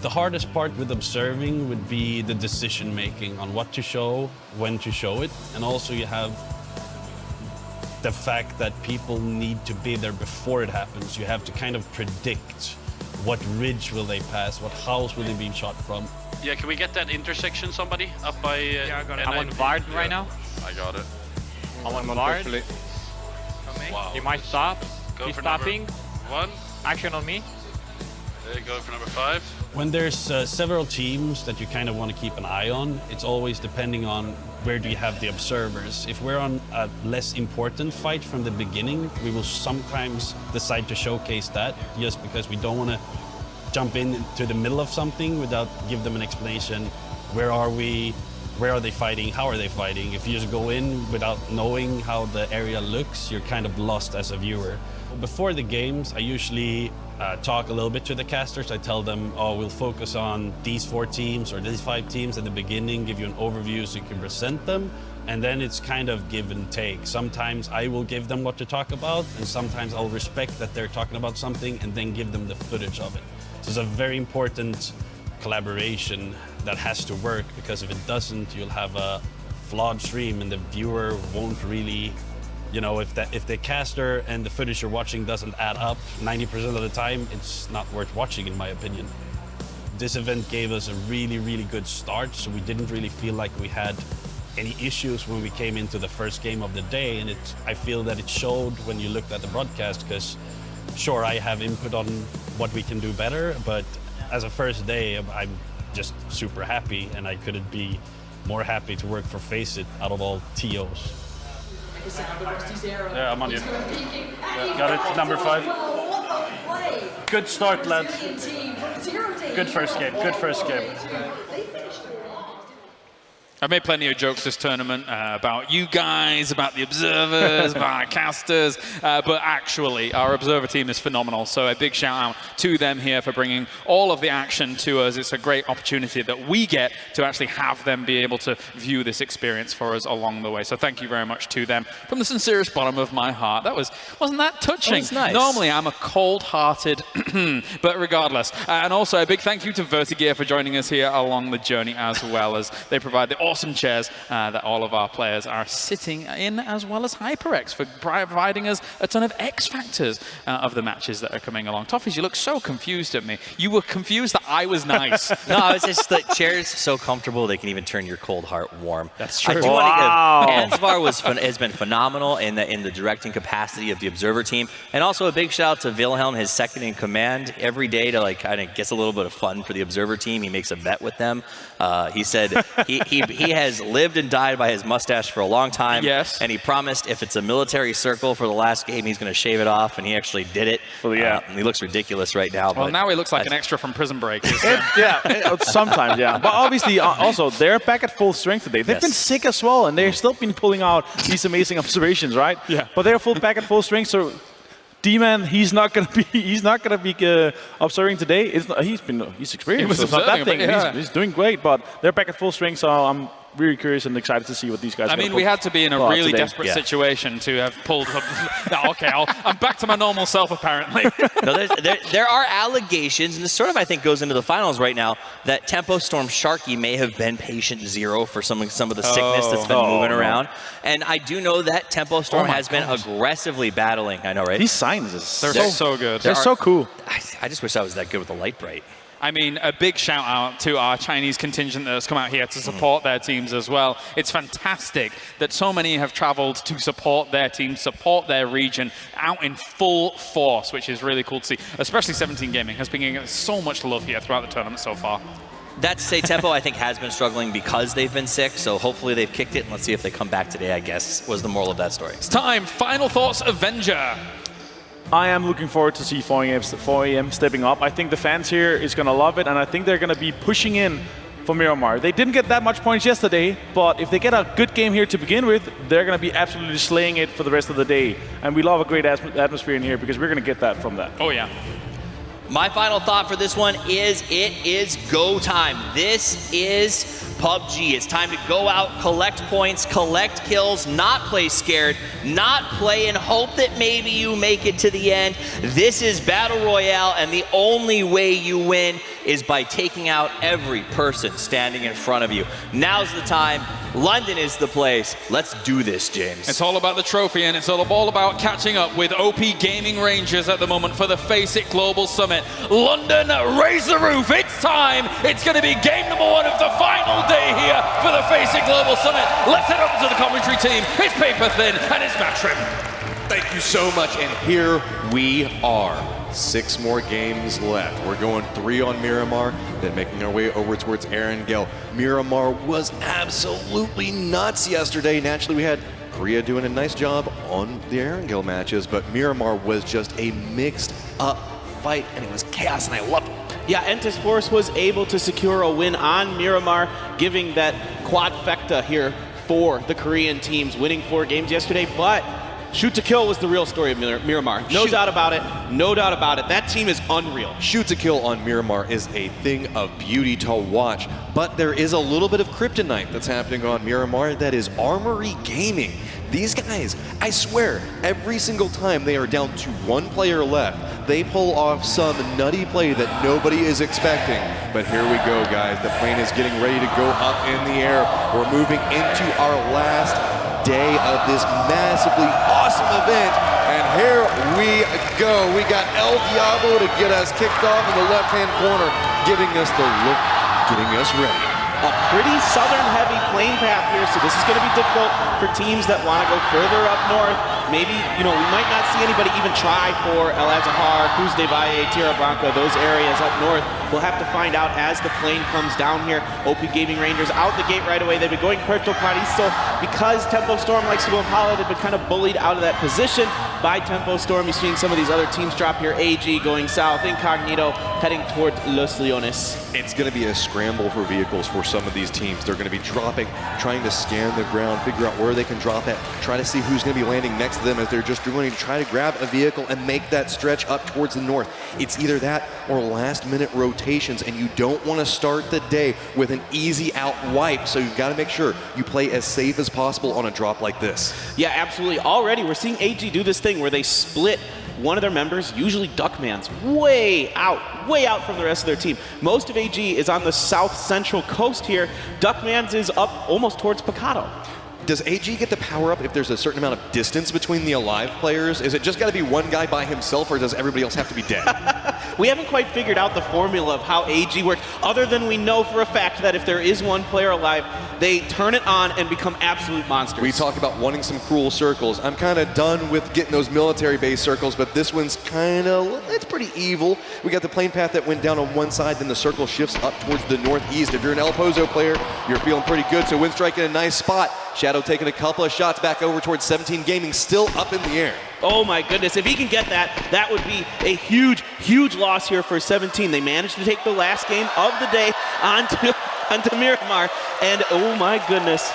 Speaker 12: The hardest part with observing would be the decision making on what to show, when to show it. And also you have the fact that people need to be there before it happens. You have to kind of predict what ridge will they pass, what house will they be shot from.
Speaker 14: Yeah, can we get that intersection, somebody? Up by...
Speaker 13: yeah, I got it. I'm on Vard right now.
Speaker 14: I got it.
Speaker 13: I'm on Vard.
Speaker 14: Wow.
Speaker 13: He might stop.
Speaker 14: Go
Speaker 13: He's
Speaker 14: for
Speaker 13: stopping.
Speaker 14: 1.
Speaker 13: Action on me.
Speaker 14: Going for number 5.
Speaker 12: When there's several teams that you kind of want to keep an eye on, it's always depending on where do you have the observers. If we're on a less important fight from the beginning, we will sometimes decide to showcase that just because we don't want to jump into the middle of something without give them an explanation. Where are we? Where are they fighting? How are they fighting? If you just go in without knowing how the area looks, you're kind of lost as a viewer. Before the games, I usually talk a little bit to the casters. I tell them, oh, we'll focus on these 4 teams or these 5 teams at the beginning, give you an overview so you can present them. And then it's kind of give and take. Sometimes I will give them what to talk about, and sometimes I'll respect that they're talking about something and then give them the footage of it. So it's a very important collaboration that has to work, because if it doesn't, you'll have a flawed stream and the viewer won't really, you know, if the caster and the footage you're watching doesn't add up 90% of the time, it's not worth watching, in my opinion. This event gave us a really, really good start, so we didn't really feel like we had any issues when we came into the first game of the day, and I feel that it showed when you looked at the broadcast, because sure, I have input on what we can do better, but as a first day, I'm just super happy, and I couldn't be more happy to work for FACEIT out of all TOs.
Speaker 15: Yeah, I'm on you. Yeah, got it, number 5. Good start, lad. Good first game, good first game.
Speaker 1: I've made plenty of jokes this tournament about you guys, about the observers, about our casters, but actually our observer team is phenomenal. So a big shout out to them here for bringing all of the action to us. It's a great opportunity that we get to actually have them be able to view this experience for us along the way. So thank you very much to them from the sincerest bottom of my heart. Wasn't that touching?
Speaker 2: That was nice.
Speaker 1: Normally I'm a cold-hearted, but regardless. And also a big thank you to Vertigear for joining us here along the journey, as well as they provide the awesome chairs that all of our players are sitting in, as well as HyperX for providing us a ton of X factors of the matches that are coming along. Toffees, you look so confused at me. You were confused that I was nice.
Speaker 2: No, I was just the chairs so comfortable they can even turn your cold heart warm.
Speaker 1: That's true.
Speaker 2: I do want to give Ansvar has been phenomenal in the directing capacity of the observer team, and also a big shout out to Wilhelm, his second in command. Every day to like kind of gets a little bit of fun for the observer team. He makes a bet with them. He said he has lived and died by his mustache for a long time.
Speaker 1: Yes.
Speaker 2: And he promised if it's a military circle for the last game, he's going to shave it off, and he actually did it.
Speaker 3: Well, yeah.
Speaker 2: He looks ridiculous right now.
Speaker 1: Well,
Speaker 2: but
Speaker 1: now he looks like an extra from Prison Break.
Speaker 3: Yeah, sometimes, yeah. But obviously, also, they're back at full strength today. They've been sick as well, and they've still been pulling out these amazing observations, right?
Speaker 1: Yeah.
Speaker 3: But they're back at full strength, so D-Man, he's not gonna be observing today. He's experienced. So it's not that thing. He's doing great, but they're back at full strength. So I'm really curious and excited to see what these guys.
Speaker 1: I mean, we had to be in a really desperate situation to have pulled. Okay, I'm back to my normal self apparently.
Speaker 2: No, there are allegations, and this sort of I think goes into the finals right now, that Tempo Storm Sharky may have been patient zero for some of the sickness that's been moving around. And I do know that Tempo Storm has been aggressively battling. I know, right?
Speaker 3: These signs,
Speaker 1: they're so good.
Speaker 3: They're so cool.
Speaker 2: I just wish I was that good with the light bright.
Speaker 1: I mean, a big shout out to our Chinese contingent that has come out here to support their teams as well. It's fantastic that so many have traveled to support their team, support their region out in full force, which is really cool to see. Especially 17 Gaming has been getting so much love here throughout the tournament so far.
Speaker 2: That to say, Tempo, I think, has been struggling because they've been sick, so hopefully they've kicked it, and let's see if they come back today, I guess, was the moral of that story.
Speaker 1: It's time. Final thoughts, Avenger.
Speaker 3: I am looking forward to see 4AM stepping up. I think the fans here is going to love it, and I think they're going to be pushing in for Miramar. They didn't get that much points yesterday, but if they get a good game here to begin with, they're going to be absolutely slaying it for the rest of the day. And we love a great atmosphere in here because we're going to get that from that.
Speaker 1: Oh, yeah.
Speaker 2: My final thought for this one is it is go time. This is PUBG. It's time to go out, collect points, collect kills, not play scared, not play and hope that maybe you make it to the end. This is Battle Royale, and the only way you win is by taking out every person standing in front of you. Now's the time. London is the place. Let's do this, James.
Speaker 1: It's all about the trophy, and it's all about catching up with OP Gaming Rangers at the moment for the FACEIT Global Summit. London, raise the roof. It's time. It's going to be game number 1 of the final day here for the FACEIT Global Summit. Let's head over to the commentary team. It's Paper Thin, and it's Matrim.
Speaker 10: thank you so much. And here we are. 6 more games left. We're going 3 on Miramar, then making our way over towards Erangel. Miramar was absolutely nuts yesterday. Naturally, we had Korea doing a nice job on the Erangel matches, but Miramar was just a mixed up fight, and it was chaos, and I loved it.
Speaker 16: Yeah, Entis Force was able to secure a win on Miramar, giving that quadfecta here for the Korean teams, winning 4 games yesterday, but Shoot to Kill was the real story of Miramar. No doubt about it. No doubt about it. That team is unreal.
Speaker 10: Shoot to Kill on Miramar is a thing of beauty to watch, but there is a little bit of kryptonite that's happening on Miramar that is Armory Gaming. These guys, I swear, every single time they are down to 1 player left, they pull off some nutty play that nobody is expecting. But here we go, guys. The plane is getting ready to go up in the air. We're moving into our last day of this massively awesome event, and here we go. We got El Diablo to get us kicked off in the left-hand corner, giving us the look, getting us ready.
Speaker 16: A pretty southern-heavy plane path here, so this is going to be difficult for teams that want to go further up north. Maybe, we might not see anybody even try for El Azahar, Cruz de Valle, Tierra Blanca, those areas up north. We'll have to find out as the plane comes down here. OP Gaming Rangers out the gate right away. They've been going Puerto Pariso because Tempo Storm likes to go Impala. They've been kind of bullied out of that position by Tempo Storm. You're seeing some of these other teams drop here. AG going south, Incognito heading towards Los Leones.
Speaker 10: It's going to be a scramble for vehicles for some of these teams. They're going to be dropping, trying to scan the ground, figure out where they can drop at, try to see who's going to be landing next to them as they're just going to try to grab a vehicle and make that stretch up towards the north. It's either that or last-minute rotations, and you don't want to start the day with an easy out wipe, so you've got to make sure you play as safe as possible on a drop like this.
Speaker 16: Yeah, absolutely. Already we're seeing AG do this thing where they split one of their members, usually Duckman's, way out from the rest of their team. Most of AG is on the south central coast here. Duckman's is up almost towards Picado.
Speaker 10: Does AG get to power up if there's a certain amount of distance between the alive players? Is it just got to be one guy by himself, or does everybody else have to be dead?
Speaker 16: We haven't quite figured out the formula of how AG works, other than we know for a fact that if there is one player alive, they turn it on and become absolute monsters.
Speaker 10: We talk about wanting some cruel circles. I'm kind of done with getting those military-based circles, but this one's kind of, it's pretty evil. We got the plane path that went down on one side, then the circle shifts up towards the northeast. If you're an El Pozo player, you're feeling pretty good, so Windstrike in a nice spot. Shadow taking a couple of shots back over towards 17 Gaming, still up in the air.
Speaker 16: Oh my goodness, if he can get that, that would be a huge loss here for 17. They managed to take the last game of the day onto Miramar, and oh my goodness.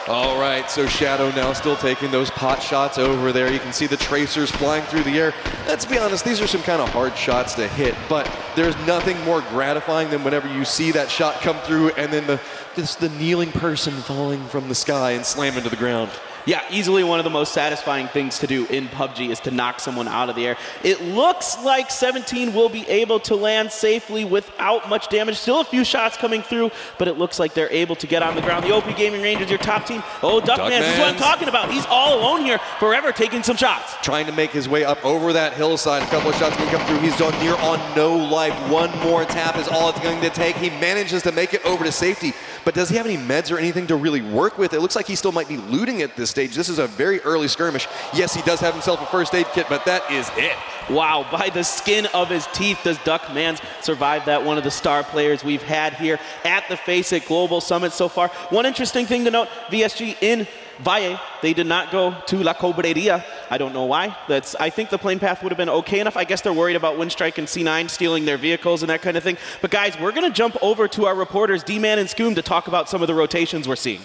Speaker 10: All right, so Shadow now still taking those pot shots over there. You can see the tracers flying through the air. Let's be honest, these are some kind of hard shots to hit, but there's nothing more gratifying than whenever you see that shot come through and then the kneeling person falling from the sky and slam into the ground.
Speaker 16: Yeah, easily one of the most satisfying things to do in PUBG is to knock someone out of the air. It looks like 17 will be able to land safely without much damage. Still a few shots coming through, but it looks like they're able to get on the ground. The OP Gaming Rangers, your top team. Oh, Duckman, this is what I'm talking about. He's all alone here, forever taking some shots.
Speaker 10: Trying to make his way up over that hillside. A couple of shots can come through. He's done near on no life. One more tap is all it's going to take. He manages to make it over to safety, but does he have any meds or anything to really work with? It looks like he still might be looting at this stage. This is a very early skirmish. Yes, he does have himself a first aid kit, but that is it.
Speaker 16: Wow, by the skin of his teeth does Duckman survive that. One of the star players we've had here at the FACEIT Global Summit so far. One interesting thing to note, VSG in Valle, they did not go to La Cobreria. I don't know why. I think the plane path would have been okay enough. I guess they're worried about Windstrike and C9 stealing their vehicles and that kind of thing. But guys, we're going to jump over to our reporters, D-Man and Scoom, to talk about some of the rotations we're seeing.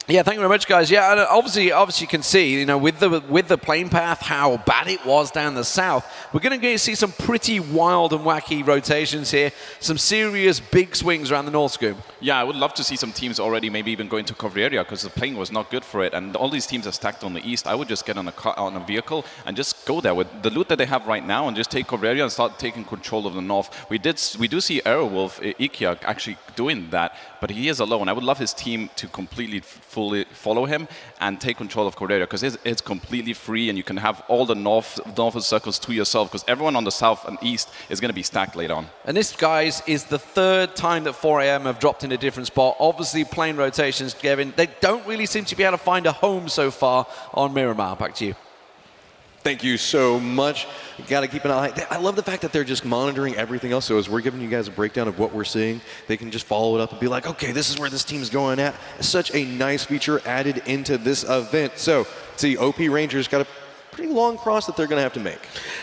Speaker 4: Yeah, thank you very much, guys. Yeah, and obviously you can see, with the plane path, how bad it was down the south. We're going to see some pretty wild and wacky rotations here. Some serious big swings around the North Scoop.
Speaker 5: Yeah, I would love to see some teams already maybe even going to Covreria because the plane was not good for it. And all these teams are stacked on the east. I would just get on a vehicle and just go there with the loot that they have right now and just take Covreria and start taking control of the north. We do see Aerowolf Ikia actually doing that, but he is alone. I would love his team to completely fully follow him and take control of Covreria because it's completely free and you can have all the north circles to yourself because everyone on the south and east is going to be stacked later on.
Speaker 4: And this, guys, is the third time that 4AM have dropped in a different spot. Obviously, plane rotations, Kevin, they don't really seem to be able to find a home so far on Miramar. Back to you.
Speaker 10: Thank you so much. Got to keep an eye. I love the fact that they're just monitoring everything else. So as we're giving you guys a breakdown of what we're seeing, they can just follow it up and be like, okay, this is where this team's going at. Such a nice feature added into this event. So, see, OP Rangers got a pretty long cross that they're going to have to make.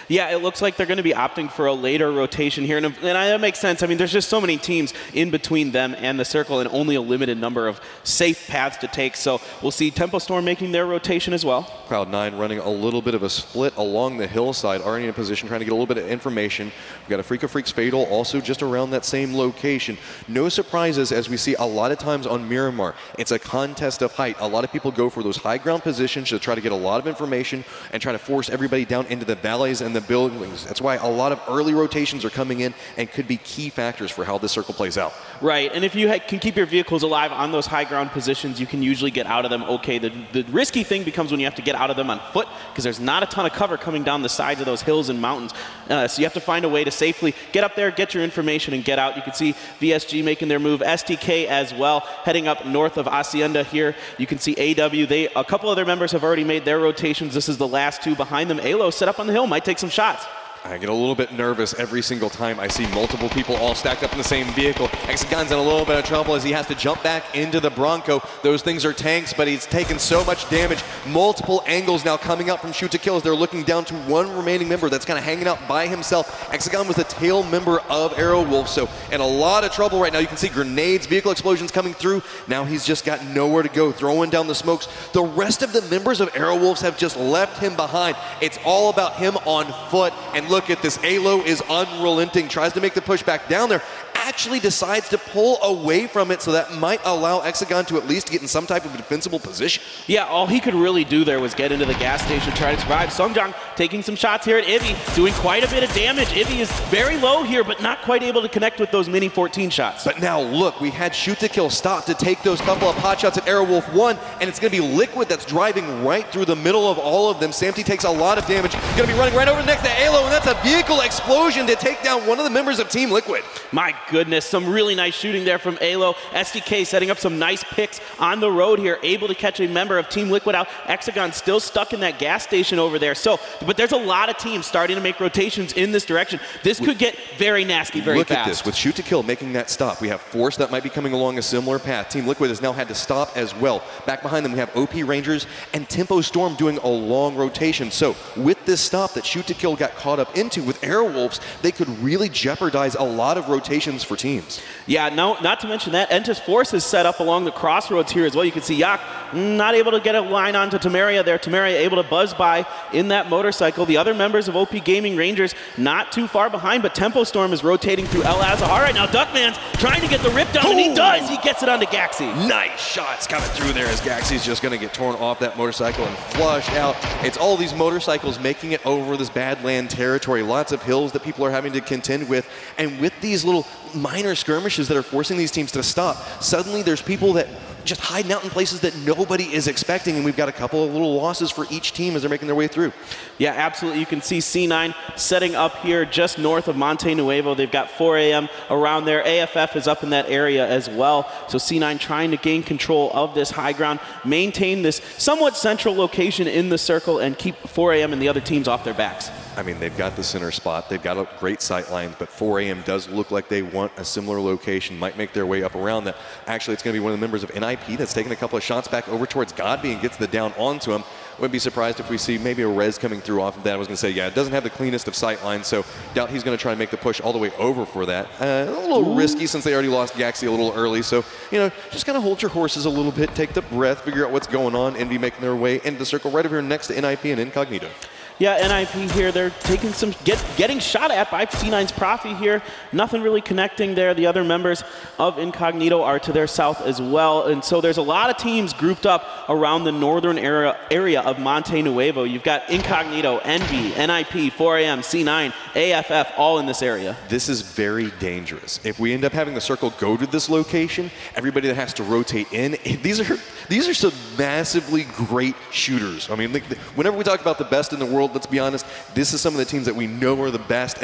Speaker 16: Yeah, it looks like they're going to be opting for a later rotation here, and that makes sense. I mean, there's just so many teams in between them and the circle and only a limited number of safe paths to take, so we'll see Tempo Storm making their rotation as well.
Speaker 10: Cloud9 running a little bit of a split along the hillside, already in a position trying to get a little bit of information. We've got a Freak of Freaks Fatal also just around that same location. No surprises as we see a lot of times on Miramar. It's a contest of height. A lot of people go for those high ground positions to try to get a lot of information and try to force everybody down into the valleys and the buildings. That's why a lot of early rotations are coming in and could be key factors for how this circle plays out.
Speaker 16: Right, and if you can keep your vehicles alive on those high ground positions, you can usually get out of them okay. The risky thing becomes when you have to get out of them on foot, because there's not a ton of cover coming down the sides of those hills and mountains. So you have to find a way to safely get up there, get your information, and get out. You can see VSG making their move, STK as well, heading up north of Hacienda here. You can see AW, a couple of their members have already made their rotations. This is the last two behind them. Alo set up on the hill, might take some shots.
Speaker 10: I get a little bit nervous every single time I see multiple people all stacked up in the same vehicle. Hexagon's in a little bit of trouble as he has to jump back into the Bronco. Those things are tanks, but he's taken so much damage. Multiple angles now coming out from Shoot to Kill as they're looking down to one remaining member that's kind of hanging out by himself. Hexagon was the tail member of Aerowolf, so in a lot of trouble right now. You can see grenades, vehicle explosions coming through. Now he's just got nowhere to go, throwing down the smokes. The rest of the members of Aerowolves have just left him behind. It's all about him on foot, and look at this. Alo is unrelenting, tries to make the push back down there, actually decides to pull away from it, so that might allow Hexagon to at least get in some type of defensible position.
Speaker 16: Yeah, all he could really do there was get into the gas station, try to survive. Sungjong taking some shots here at Ivy, doing quite a bit of damage. Ivy is very low here, but not quite able to connect with those mini 14 shots.
Speaker 10: But now look, we had Shoot to Kill stop to take those couple of pot shots at Aerowolf 1, and it's going to be Liquid that's driving right through the middle of all of them. Samty takes a lot of damage, going to be running right over next to Alo, and that's a vehicle explosion to take down one of the members of Team Liquid.
Speaker 16: My goodness, some really nice shooting there from Alo. SDK setting up some nice picks on the road here, able to catch a member of Team Liquid out. Hexagon still stuck in that gas station over there. So, but there's a lot of teams starting to make rotations in this direction. This could get very nasty very fast.
Speaker 10: Look at this, with Shoot to Kill making that stop. We have Force that might be coming along a similar path. Team Liquid has now had to stop as well. Back behind them we have OP Rangers and Tempo Storm doing a long rotation. So with this stop that Shoot to Kill got caught up into with Aerowolves, they could really jeopardize a lot of rotations for teams.
Speaker 16: Yeah, no, not to mention that Entis Force is set up along the crossroads here as well. You can see Yak not able to get a line onto Temeria there. Temeria able to buzz by in that motorcycle. The other members of OP Gaming Rangers not too far behind, but Tempo Storm is rotating through El Azahar right now. Duckman's trying to get the rip down, and he does. He gets it onto Gaxi.
Speaker 10: Nice shots coming through there as Gaxi's just going to get torn off that motorcycle and flushed out. It's all these motorcycles making it over this Badland territory. Lots of hills that people are having to contend with, and with these little minor skirmishes that are forcing these teams to stop, suddenly there's people that just hiding out in places that nobody is expecting, and we've got a couple of little losses for each team as they're making their way through.
Speaker 16: Yeah, absolutely. You can see C9 setting up here just north of Monte Nuevo. They've got 4 a.m. around there. AFF is up in that area as well. So C9 trying to gain control of this high ground, maintain this somewhat central location in the circle, and keep 4 a.m. and the other teams off their backs.
Speaker 10: I mean, they've got the center spot. They've got a great sight lines, but 4 a.m. does look like they want a similar location, might make their way up around that. Actually, it's going to be one of the members of NIP that's taking a couple of shots back over towards Godby and gets the down onto him. Wouldn't be surprised if we see maybe a res coming through off of that. I was going to say, yeah, it doesn't have the cleanest of sight lines, so doubt he's going to try and make the push all the way over for that. A little risky since they already lost Gaxi a little early, so, you know, just kind of hold your horses a little bit, take the breath, figure out what's going on, and be making their way into the circle right over here next to NIP and Incognito.
Speaker 16: Yeah, NIP here, they're taking some, getting shot at by C9's Profi here. Nothing really connecting there. The other members of Incognito are to their south as well. And so there's a lot of teams grouped up around the northern area of Monte Nuevo. You've got Incognito, Envy, NIP, 4 a.m., C9, AFF, all in this area.
Speaker 10: This is very dangerous. If we end up having the circle go to this location, everybody that has to rotate in, these are some massively great shooters. I mean, whenever we talk about the best in the world, world, let's be honest, this is some of the teams that we know are the best,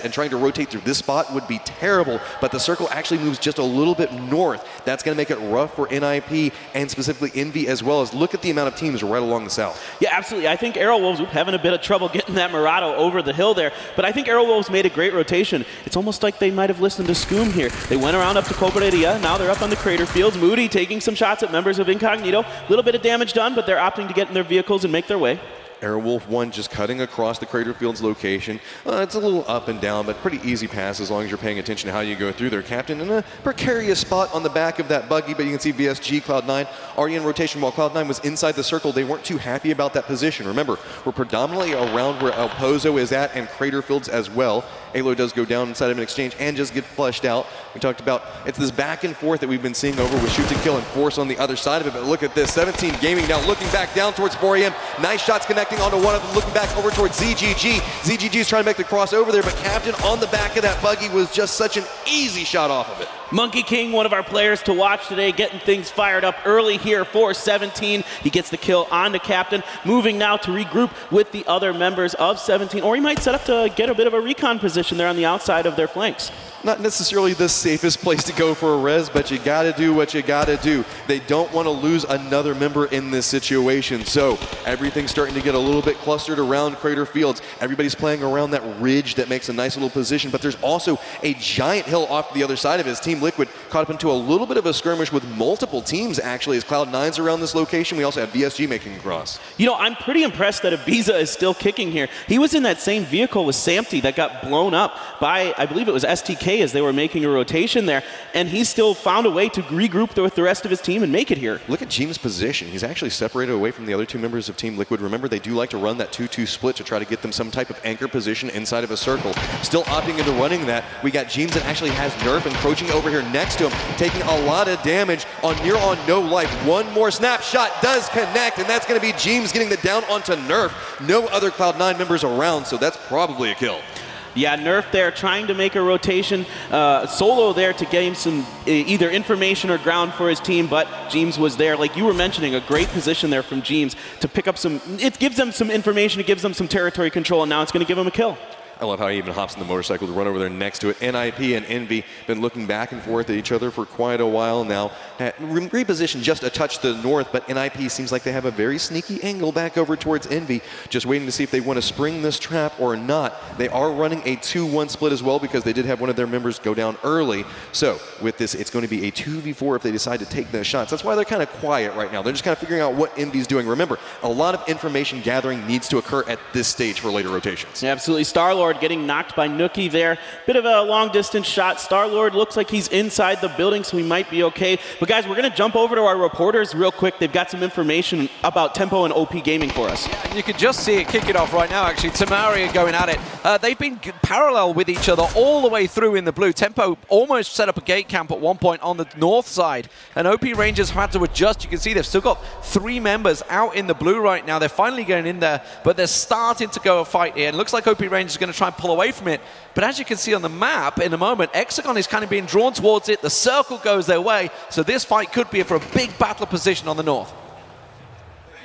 Speaker 10: and trying to rotate through this spot would be terrible, but the circle actually moves just a little bit north. That's going to make it rough for NIP and specifically Envy as well. As look at the amount of teams right along the south.
Speaker 16: Yeah, absolutely. I think Aerowolves having a bit of trouble getting that Murado over the hill there, but I think Aerowolves made a great rotation. It's almost like they might have listened to Scoom here. They went around up to Cobradia, now they're up on the Crater Fields. Moody taking some shots at members of Incognito. A little bit of damage done, but they're opting to get in their vehicles and make their way.
Speaker 10: Airwolf 1 just cutting across the Crater Fields location. It's a little up and down, but pretty easy pass as long as you're paying attention to how you go through there. Captain in a precarious spot on the back of that buggy, but you can see VSG, Cloud9 already in rotation. While Cloud9 was inside the circle, they weren't too happy about that position. Remember, we're predominantly around where El Pozo is at and Crater Fields as well. Alo does go down inside of an exchange and just get flushed out. We talked about it's this back and forth that we've been seeing over with Shoot to Kill and Force on the other side of it. But look at this, 17 Gaming now looking back down towards 4AM. Nice shots connecting onto one of them, looking back over towards ZGG. ZGG is trying to make the cross over there, but Captain on the back of that buggy was just such an easy shot off of it.
Speaker 16: Monkey King, one of our players to watch today, getting things fired up early here for 17. He gets the kill on the Captain, moving now to regroup with the other members of 17, or he might set up to get a bit of a recon position there on the outside of their flanks.
Speaker 10: Not necessarily the safest place to go for a res, but you gotta do what you gotta do. They don't want to lose another member in this situation, so everything's starting to get a little bit clustered around Crater Fields. Everybody's playing around that ridge that makes a nice little position, but there's also a giant hill off the other side of it. Team Liquid caught up into a little bit of a skirmish with multiple teams, actually, as Cloud9's around this location. We also have VSG making a cross.
Speaker 16: You know, I'm pretty impressed that Ibiza is still kicking here. He was in that same vehicle with Samty that got blown up by, I believe it was STK, as they were making a rotation there, and he still found a way to regroup with the rest of his team and make it here.
Speaker 10: Look at Jeem's position. He's actually separated away from the other two members of Team Liquid. Remember, they do like to run that 2-2 split to try to get them some type of anchor position inside of a circle. Still opting into running that. We got Jeems that actually has Nerf encroaching over here next to him, taking a lot of damage on near on no life. One more snapshot does connect, and that's going to be Jeems getting the down onto Nerf. No other Cloud9 members around, so that's probably a kill.
Speaker 16: Yeah, Nerf there trying to make a rotation solo there to gain some either information or ground for his team, but Jeems was there. Like you were mentioning, a great position there from Jeems to pick up some, it gives them some information, it gives them some territory control, and now it's going to give him a kill.
Speaker 10: I love how he even hops in the motorcycle to run over there next to it. NIP and Envy been looking back and forth at each other for quite a while now. Repositioned just a touch to the north, but NIP seems like they have a very sneaky angle back over towards Envy, just waiting to see if they want to spring this trap or not. They are running a 2-1 split as well because they did have one of their members go down early. So with this, it's going to be a 2v4 if they decide to take those shots. That's why they're kind of quiet right now. They're just kind of figuring out what Envy's doing. Remember, a lot of information gathering needs to occur at this stage for later rotations.
Speaker 16: Yeah, absolutely. Star-Lord getting knocked by Nookie there. Bit of a long-distance shot. Star-Lord looks like he's inside the building, so he might be okay. But guys, we're going to jump over to our reporters real quick. They've got some information about Tempo and OP Gaming for us.
Speaker 4: Yeah, and you can just see it kick it off right now, actually. Tamaria going at it. They've been parallel with each other all the way through in the blue. Tempo almost set up a gate camp at one point on the north side, and OP Rangers had to adjust. You can see they've still got 3 members out in the blue right now. They're finally getting in there, but they're starting to go a fight here. And it looks like OP Rangers are going to try and pull away from it. But as you can see on the map, in a moment, Hexagon is kind of being drawn towards it. The circle goes their way. So this fight could be for a big battle position on the north.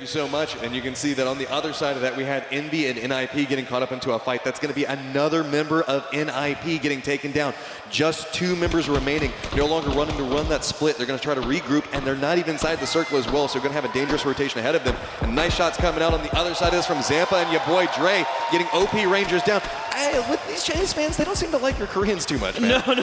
Speaker 10: Thank you so much, and you can see that on the other side of that we had Envy and NIP getting caught up into a fight. That's going to be another member of NIP getting taken down. Just 2 members remaining, no longer running to run that split. They're going to try to regroup, and they're not even inside the circle as well, so they're going to have a dangerous rotation ahead of them. And nice shots coming out on the other side of this from Zampa and your boy Dre getting OP Rangers down. With these Chinese fans, they don't seem to like your Koreans too much, man.
Speaker 16: No,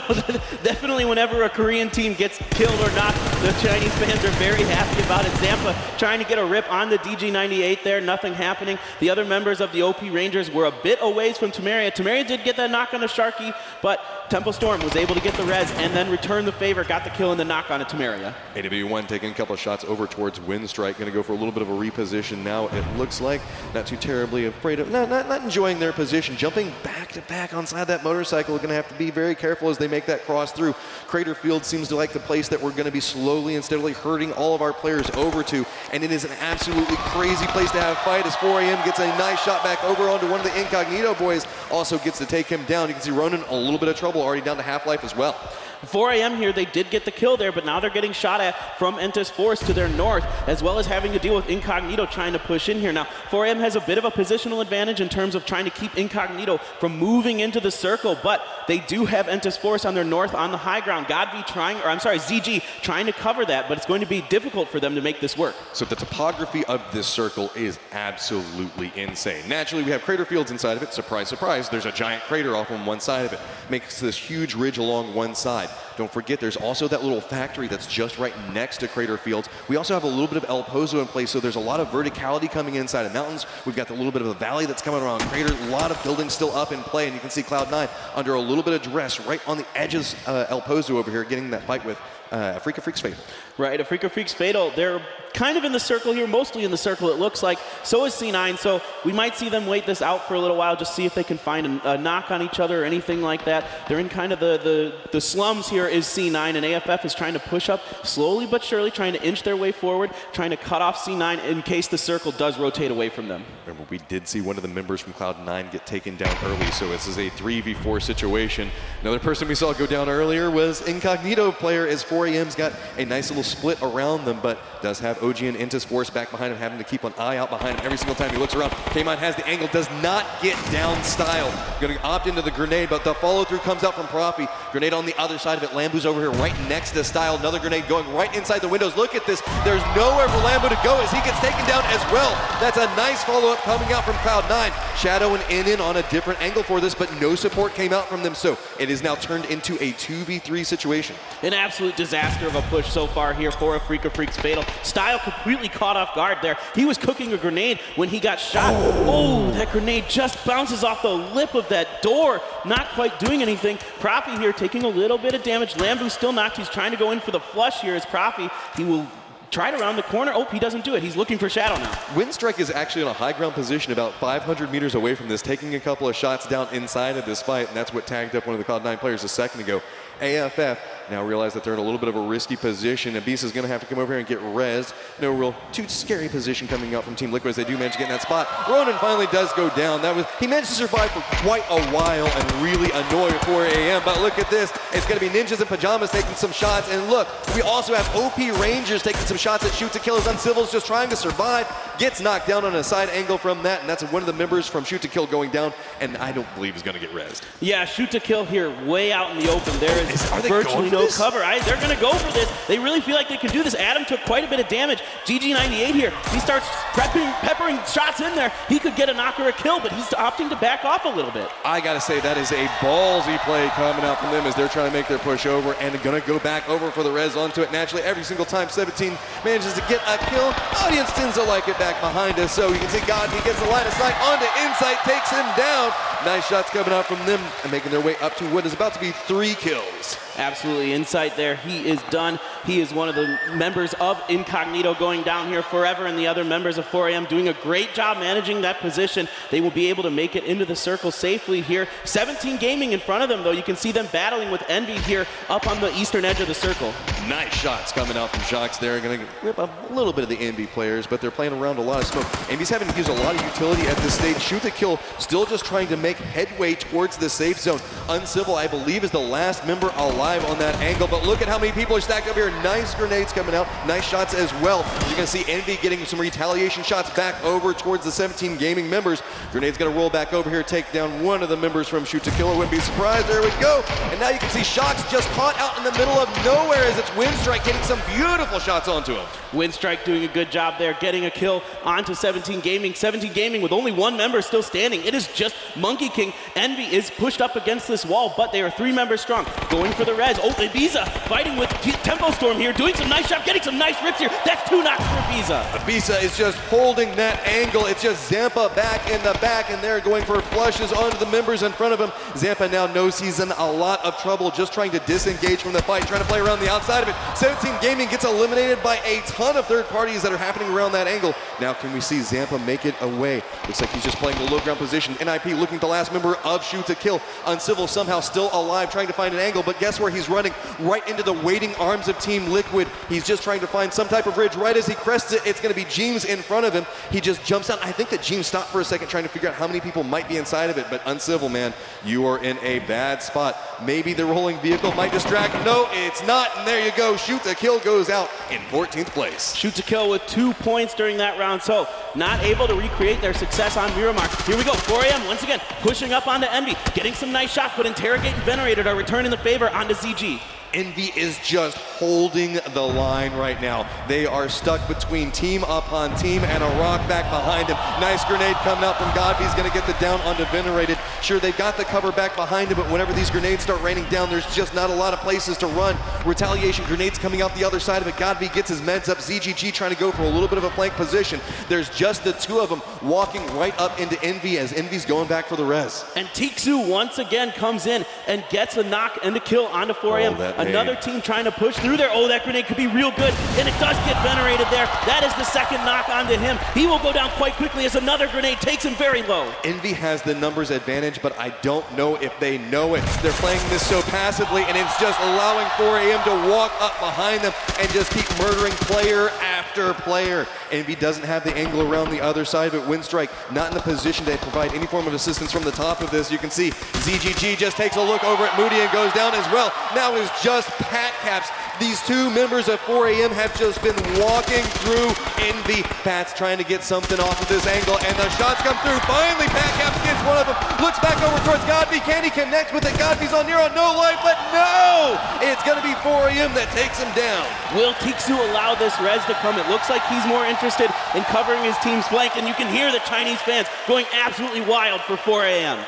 Speaker 16: definitely whenever a Korean team gets killed or not, the Chinese fans are very happy about it. Zampa trying to get a rip on the DG98 there, nothing happening. The other members of the OP Rangers were a bit a ways from Tamaria. Tamaria did get that knock on the Sharky, but Tempo Storm was able to get the res and then return the favor, got the kill and the knock on it, Tamaria.
Speaker 10: AW1 taking a couple of shots over towards Windstrike, going to go for a little bit of a reposition now, it looks like. Not too terribly afraid of, not enjoying their position. Jumping back to back onside that motorcycle, going to have to be very careful as they make that cross through. Crater Field seems to like the place that we're going to be slowly and steadily herding all of our players over to, and it is an absolutely crazy place to have a fight as 4AM gets a nice shot back over onto one of the Incognito boys, also gets to take him down. You can see Ronan a little bit of trouble, already down to half-life as well.
Speaker 16: 4AM here, they did get the kill there, but now they're getting shot at from Entis Force to their north, as well as having to deal with Incognito trying to push in here. Now, 4AM has a bit of a positional advantage in terms of trying to keep Incognito from moving into the circle, but they do have Entis Force on their north on the high ground. ZG trying to cover that, but it's going to be difficult for them to make this work.
Speaker 10: So the topography of this circle is absolutely insane. Naturally, we have crater fields inside of it. Surprise, surprise, there's a giant crater off on one side of it. Makes this huge ridge along one side. Don't forget, there's also that little factory that's just right next to crater fields. We also have a little bit of El Pozo in place, so there's a lot of verticality coming inside of mountains. We've got the little bit of a valley that's coming around crater. A lot of buildings still up in play, and you can see Cloud9 under a little bit of duress right on the edges El Pozo over here, getting that fight with Afrika Freaks Fatal.
Speaker 16: Right, Afrika Freaks Fatal. They're kind of in the circle here, mostly in the circle it looks like. So is C9, so we might see them wait this out for a little while, just see if they can find a knock on each other or anything like that. They're in kind of the slums here is C9, and AFF is trying to push up slowly but surely, trying to inch their way forward, trying to cut off C9 in case the circle does rotate away from them.
Speaker 10: Remember, we did see one of the members from Cloud9 get taken down early, so this is a 3v4 situation. Another person we saw go down earlier was Incognito player, as 4AM's got a nice little split around them, but does have OG and Entis Force back behind him, having to keep an eye out behind him every single time he looks around. K-Mon has the angle, does not get down style. Going to opt into the grenade, but the follow-through comes out from Profi. Grenade on the other side of it. Lambu's over here right next to Style. Another grenade going right inside the windows. Look at this. There's nowhere for Lambu to go as he gets taken down as well. That's a nice follow-up coming out from Cloud9. Shadow and Inin on a different angle for this, but no support came out from them, so it is now turned into a 2v3 situation.
Speaker 16: An absolute disaster of a push so far here for Afrika Freaks Fatal. Style completely caught off guard there. He was cooking a grenade when he got shot. Oh, that grenade just bounces off the lip of that door, not quite doing anything. Profi here taking a little bit of damage. Lambu still knocked. He's trying to go in for the flush here as Profi. He will try it around the corner. Oh, he doesn't do it. He's looking for Shadow now.
Speaker 10: Windstrike is actually on a high ground position about 500 meters away from this, taking a couple of shots down inside of this fight, and that's what tagged up one of the Cloud9 players a second ago. AFF now realize that they're in a little bit of a risky position, and Beast is going to have to come over here and get rezzed. No real too scary position coming out from Team Liquid as they do manage to get in that spot. Ronan finally does go down. He managed to survive for quite a while and really annoy 4AM, but look at this. It's going to be Ninjas in Pajamas taking some shots, and look, we also have OP Rangers taking some shots at Shoot to Kill as Uncivil's just trying to survive. Gets knocked down on a side angle from that, and that's one of the members from Shoot to Kill going down, and I don't believe he's going to get rezzed.
Speaker 16: Yeah, Shoot to Kill here way out in the open. There is virtually no cover. They're going to go for this. They really feel like they can do this. Adam took quite a bit of damage. GG98 here. He starts peppering shots in there. He could get a knock or a kill, but he's opting to back off a little bit.
Speaker 10: I got to say, that is a ballsy play coming out from them as they're trying to make their push over and going to go back over for the res onto it. Naturally, every single time 17 manages to get a kill, audience tends to like it back behind us. So you can see God, he gets the line of sight onto Insight, takes him down. Nice shots coming out from them and making their way up to what is about to be 3 kills.
Speaker 16: Absolutely, Insight there. He is done. He is one of the members of Incognito going down here forever, and the other members of 4AM doing a great job managing that position. They will be able to make it into the circle safely here. 17 Gaming in front of them, though. You can see them battling with Envy here up on the eastern edge of the circle.
Speaker 10: Nice shots coming out from Shox there. Going to rip up a little bit of the Envy players, but they're playing around a lot of smoke. Envy's having to use a lot of utility at this stage. Shoot to Kill still just trying to make headway towards the safe zone. Uncivil, I believe, is the last member alive on that angle, but look at how many people are stacked up here. Nice grenades coming out, nice shots as well. You're going to see Envy getting some retaliation shots back over towards the 17 Gaming members. Grenade's going to roll back over here, take down one of the members from Shoot to Kill. I wouldn't be surprised. There we go. And now you can see Shox just caught out in the middle of nowhere as it's Windstrike getting some beautiful shots onto him.
Speaker 16: Windstrike doing a good job there, getting a kill onto 17 Gaming. 17 Gaming with only one member still standing. It is just Monkey King. Envy is pushed up against this wall, but they are 3 members strong. Going for the res. Oh, Ibiza fighting with Tempo Storm here, doing some nice shots, getting some nice rips here. That's 2 knocks for Ibiza.
Speaker 10: Ibiza is just holding that angle. It's just Zampa back in the back, and they're going for flushes onto the members in front of him. Zampa now knows he's in a lot of trouble, just trying to disengage from the fight, trying to play around the outside of it. 17 Gaming gets eliminated by a ton of third parties that are happening around that angle. Now can we see Zampa make it away? Looks like he's just playing the low ground position. NIP looking at the last member of Shoot to Kill. Uncivil somehow still alive, trying to find an angle, but guess where where he's running right into the waiting arms of Team Liquid. He's just trying to find some type of bridge. Right as he crests it, it's going to be Jeems in front of him. He just jumps out. I think that Jeems stopped for a second trying to figure out how many people might be inside of it, but Uncivil, man, you are in a bad spot. Maybe the rolling vehicle might distract. No, it's not, and there you go. Shoot to Kill goes out in 14th place.
Speaker 16: Shoot to Kill with 2 points during that round, so not able to recreate their success on Miramar. Here we go, 4AM once again pushing up onto Envy, getting some nice shots, but Interrogate and Venerated are returning the favor onto ZG.
Speaker 10: Envy is just holding the line right now. They are stuck between team upon team and a rock back behind him. Nice grenade coming out from Godby. He's going to get the down onto Venerated. Sure, they've got the cover back behind him, but whenever these grenades start raining down, there's just not a lot of places to run. Retaliation grenades coming out the other side of it. Godby gets his meds up. ZGG trying to go for a little bit of a flank position. There's just the two of them walking right up into Envy as Envy's going back for the res.
Speaker 16: And Tixu once again comes in and gets a knock and a kill onto 4AM. Another team trying to push through there. Oh, that grenade could be real good, and it does get Venerated there. That is the second knock onto him. He will go down quite quickly as another grenade takes him very low.
Speaker 10: Envy has the numbers advantage, but I don't know if they know it. They're playing this so passively, and it's just allowing 4AM to walk up behind them and just keep murdering player after player. Envy doesn't have the angle around the other side of it. Windstrike not in the position to provide any form of assistance from the top of this. You can see ZGG just takes a look over at Moody and goes down as well. Now is just Pat Caps. These two members of 4AM have just been walking through Envy. Pat's trying to get something off of this angle, and the shots come through. Finally, Pat Caps gets one of them. Looks back over towards Godby. Can he connect with it? Godby's on near on no life, but no! It's going to be 4AM that takes him down.
Speaker 16: Will Tixu allow this res to come? It looks like he's more interested in covering his team's flank, and you can hear the Chinese fans going absolutely wild for 4AM.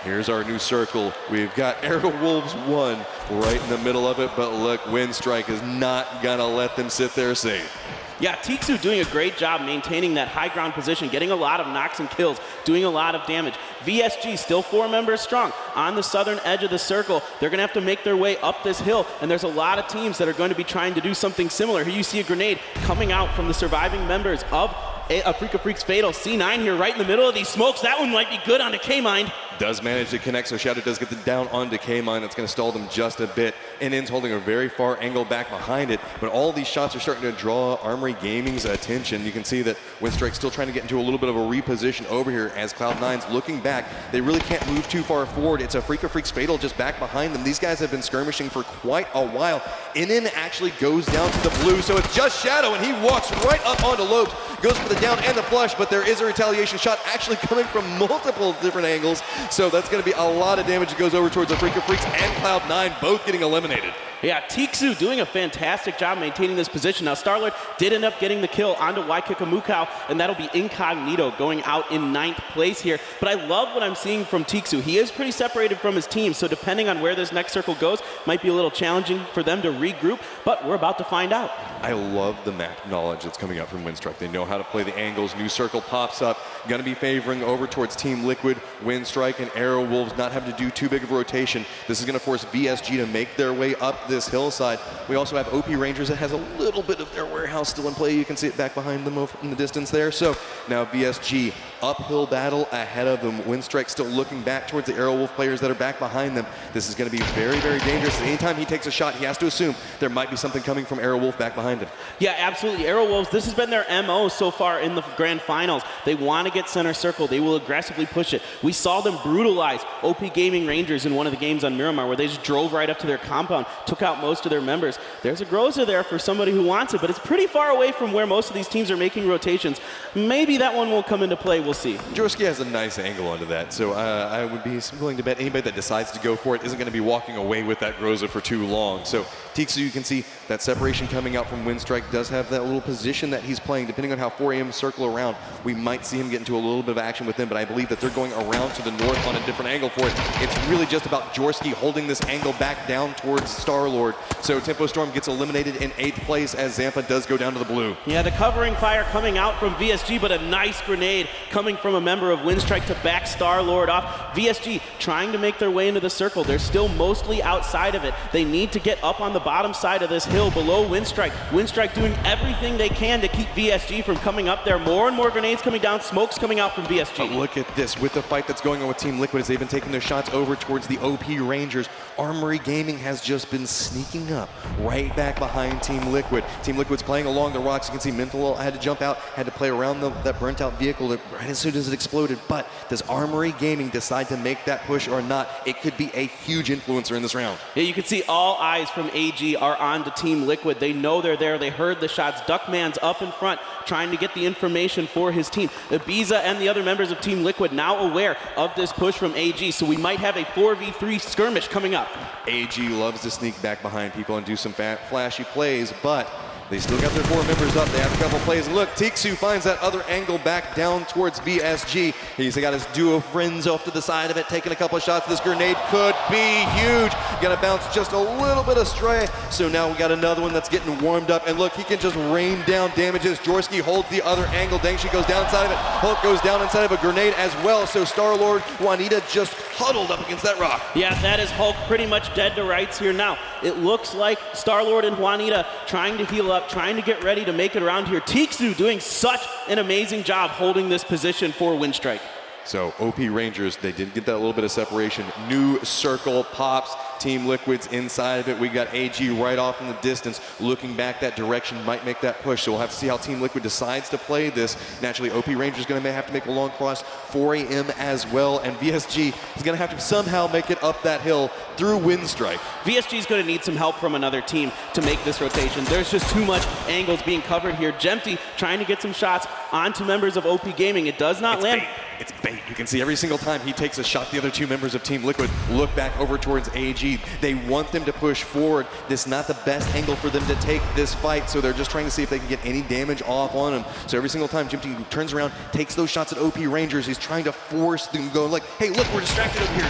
Speaker 10: Here's our new circle. We've got Airwolves 1 right in the middle of it, but look, Windstrike is not gonna let them sit there safe.
Speaker 16: Yeah, Tixu doing a great job maintaining that high ground position, getting a lot of knocks and kills, doing a lot of damage. VSG still 4 members strong on the southern edge of the circle. They're gonna have to make their way up this hill, and there's a lot of teams that are going to be trying to do something similar. Here you see a grenade coming out from the surviving members of Freak of Freaks Fatal. C9 here right in the middle of these smokes. That one might be good on a K-Mind.
Speaker 10: Does manage to connect, so Shadow does get the down onto K-Mine. That's going to stall them just a bit. NN's holding a very far angle back behind it, but all these shots are starting to draw Armory Gaming's attention. You can see that Windstrike's still trying to get into a little bit of a reposition over here as Cloud9's looking back. They really can't move too far forward. It's a Freak of Freaks Fatal just back behind them. These guys have been skirmishing for quite a while. NN actually goes down to the blue, so it's just Shadow, and he walks right up onto Lopes, goes for the down and the flush, but there is a retaliation shot actually coming from multiple different angles, so that's going to be a lot of damage that goes over towards the Freak of Freaks and Cloud9 both getting eliminated.
Speaker 16: Yeah, Tixu doing a fantastic job maintaining this position. Now, Starlord did end up getting the kill onto Waikika and that'll be Incognito going out in 9th place here. But I love what I'm seeing from Tixu. He is pretty separated from his team, so depending on where this next circle goes, might be a little challenging for them to regroup, but we're about to find out.
Speaker 10: I love the map knowledge that's coming out from Windstrike. They know how to play the angles. New circle pops up. Going to be favoring over towards Team Liquid. Windstrike and Airwolves not having to do too big of a rotation. This is going to force VSG to make their way up this hillside. We also have OP Rangers that has a little bit of their warehouse still in play. You can see it back behind them over in the distance there. So now VSG, uphill battle ahead of them. Windstrike still looking back towards the Airwolf players that are back behind them. This is going to be very, very dangerous. Anytime he takes a shot, he has to assume there might be something coming from Airwolf back behind him.
Speaker 16: Yeah, absolutely. Airwolves, this has been their MO so far in the grand finals. They want to get center circle. They will aggressively push it. We saw them brutalize OP Gaming Rangers in one of the games on Miramar where they just drove right up to their compound, took out most of their members. There's a Groza there for somebody who wants it, but it's pretty far away from where most of these teams are making rotations. Maybe that one will come into play. We'll see.
Speaker 10: Jorski has a nice angle onto that, so I would be willing to bet anybody that decides to go for it isn't going to be walking away with that Groza for too long. So Tixu, you can see that separation coming out from Windstrike does have that little position that he's playing. Depending on how 4AM circle around, we might see him get into a little bit of action with them, but I believe that they're going around to the north on a different angle for it. It's really just about Jorski holding this angle back down towards Starlord. So Tempo Storm gets eliminated in 8th place as Zampa does go down to the blue.
Speaker 16: Yeah, the covering fire coming out from VSG, but a nice grenade comes coming from a member of Winstrike to back Star-Lord off. VSG trying to make their way into the circle. They're still mostly outside of it. They need to get up on the bottom side of this hill below Winstrike. Winstrike doing everything they can to keep VSG from coming up there. More and more grenades coming down, smokes coming out from VSG.
Speaker 10: But look at this, with the fight that's going on with Team Liquid as they've been taking their shots over towards the OP Rangers, Armory Gaming has just been sneaking up right back behind Team Liquid. Team Liquid's playing along the rocks. You can see Mental had to jump out, had to play around that burnt out vehicle right as soon as it exploded. But does Armory Gaming decide to make that push or not? It could be a huge influencer in this round.
Speaker 16: Yeah, you can see all eyes from AG are on to Team Liquid. They know they're there. They heard the shots. Duckman's up in front trying to get the information for his team. Ibiza and the other members of Team Liquid now aware of this push from AG, so we might have a 4v3 skirmish coming up.
Speaker 10: AG loves to sneak back behind people and do some flashy plays, but they still got their 4 members up. They have a couple plays. And look, Tixu finds that other angle back down towards VSG. He's got his duo friends off to the side of it, taking a couple of shots. This grenade could be huge. Gonna bounce just a little bit astray. So now we got another one that's getting warmed up. And look, he can just rain down damages. Jorski holds the other angle. Dengshi goes down inside of it. Hulk goes down inside of a grenade as well. So Star-Lord, Juanita just huddled up against that rock.
Speaker 16: Yeah, that is Hulk pretty much dead to rights here now. It looks like Star-Lord and Juanita trying to heal up, trying to get ready to make it around here. Tixu doing such an amazing job holding this position for Winstrike.
Speaker 10: So OP Rangers, they did get that little bit of separation. New circle pops. Team Liquid's inside of it. We got AG right off in the distance, looking back that direction, might make that push. So we'll have to see how Team Liquid decides to play this. Naturally, OP Rangers going to have to make a long cross, 4 AM as well, and VSG is going to have to somehow make it up that hill through Winstrike.
Speaker 16: VSG is going to need some help from another team to make this rotation. There's just too much angles being covered here. Jempty trying to get some shots onto members of OP Gaming. It does not land.
Speaker 10: It's bait. You can see every single time he takes a shot, the other 2 members of Team Liquid look back over towards AG. They want them to push forward. This is not the best angle for them to take this fight, so they're just trying to see if they can get any damage off on him. So every single time Jempty turns around, takes those shots at OP Rangers, he's trying to force them, going like, hey, look, we're distracted over here.